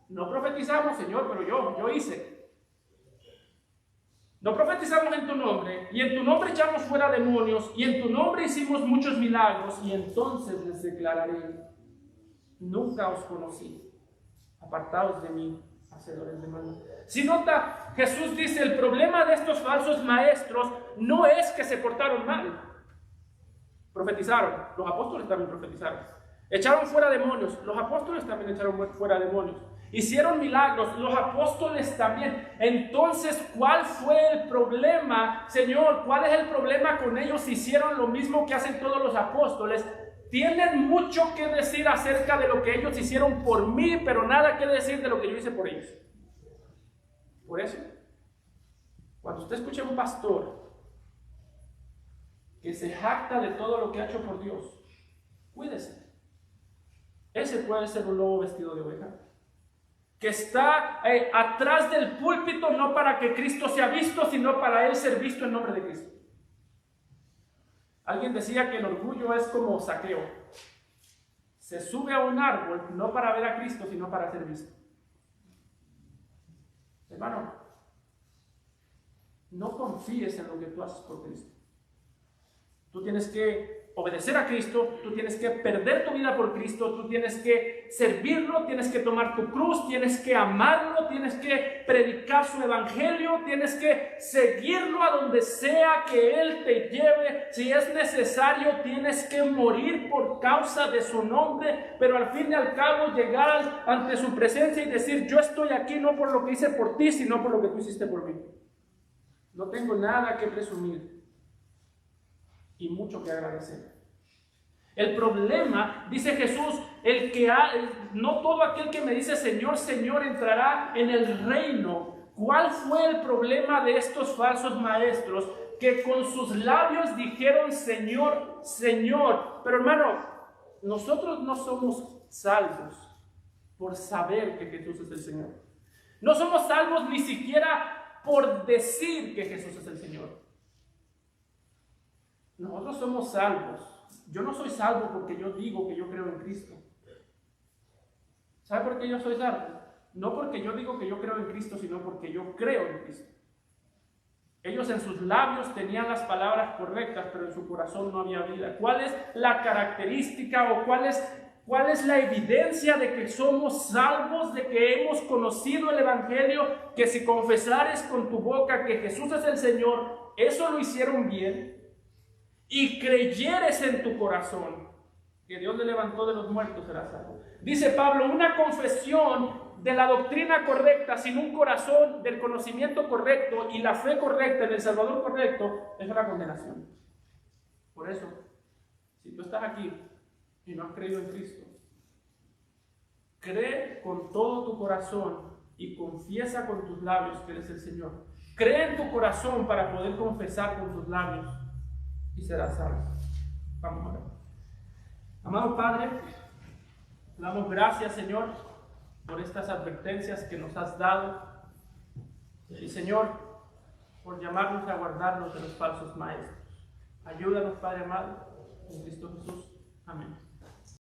No profetizamos, Señor, pero yo hice. No profetizamos en tu nombre, y en tu nombre echamos fuera demonios, y en tu nombre hicimos muchos milagros, y entonces les declararé, nunca os conocí, apartaos de mí, hacedores de maldad. Si nota, Jesús dice, el problema de estos falsos maestros no es que se portaron mal. Profetizaron, los apóstoles también profetizaron. Echaron fuera demonios, los apóstoles también echaron fuera demonios. Hicieron milagros, los apóstoles también. Entonces, ¿cuál fue el problema, Señor? ¿Cuál es el problema con ellos? Hicieron lo mismo que hacen todos los apóstoles. Tienen mucho que decir acerca de lo que ellos hicieron por mí, pero nada que decir de lo que yo hice por ellos. Por eso, cuando usted escucha a un pastor que se jacta de todo lo que ha hecho por Dios, cuídese. Ese puede ser un lobo vestido de oveja, que está atrás del púlpito no para que Cristo sea visto, sino para él ser visto en nombre de Cristo. Alguien decía que el orgullo es como Zaqueo. Se sube a un árbol no para ver a Cristo, sino para ser visto. Hermano, no confíes en lo que tú haces por Cristo. Tú tienes que obedecer a Cristo, tú tienes que perder tu vida por Cristo, tú tienes que servirlo, tienes que tomar tu cruz, tienes que amarlo, tienes que predicar su evangelio, tienes que seguirlo a donde sea que Él te lleve. Si es necesario, tienes que morir por causa de su nombre, pero al fin y al cabo llegar ante su presencia y decir, yo estoy aquí no por lo que hice por ti, sino por lo que tú hiciste por mí. No tengo nada que presumir y mucho que agradecer. El problema, dice Jesús, no todo aquel que me dice Señor, Señor entrará en el reino. ¿Cuál fue el problema de estos falsos maestros? Que con sus labios dijeron Señor, Señor. Pero hermano, nosotros no somos salvos por saber que Jesús es el Señor. No somos salvos ni siquiera por decir que Jesús es el Señor. Nosotros somos salvos. Yo no soy salvo porque yo digo que yo creo en Cristo. ¿Sabe por qué yo soy salvo? No porque yo digo que yo creo en Cristo, sino porque yo creo en Cristo. Ellos en sus labios tenían las palabras correctas, pero en su corazón no había vida. ¿Cuál es la característica o cuál es la evidencia de que somos salvos, de que hemos conocido el Evangelio? Que si confesares con tu boca que Jesús es el Señor, eso lo hicieron bien, y creyeres en tu corazón que Dios le levantó de los muertos, serás salvo. Dice Pablo, una confesión de la doctrina correcta sin un corazón del conocimiento correcto y la fe correcta en el Salvador correcto es una condenación. Por eso, si tú estás aquí y no has creído en Cristo, cree con todo tu corazón y confiesa con tus labios que Él es el Señor. Cree en tu corazón para poder confesar con tus labios y serás salvo. Vamos a ver. Amado Padre, te damos gracias, Señor, por estas advertencias que nos has dado. Y Señor, por llamarnos a guardarnos de los falsos maestros. Ayúdanos, Padre amado, en Cristo Jesús.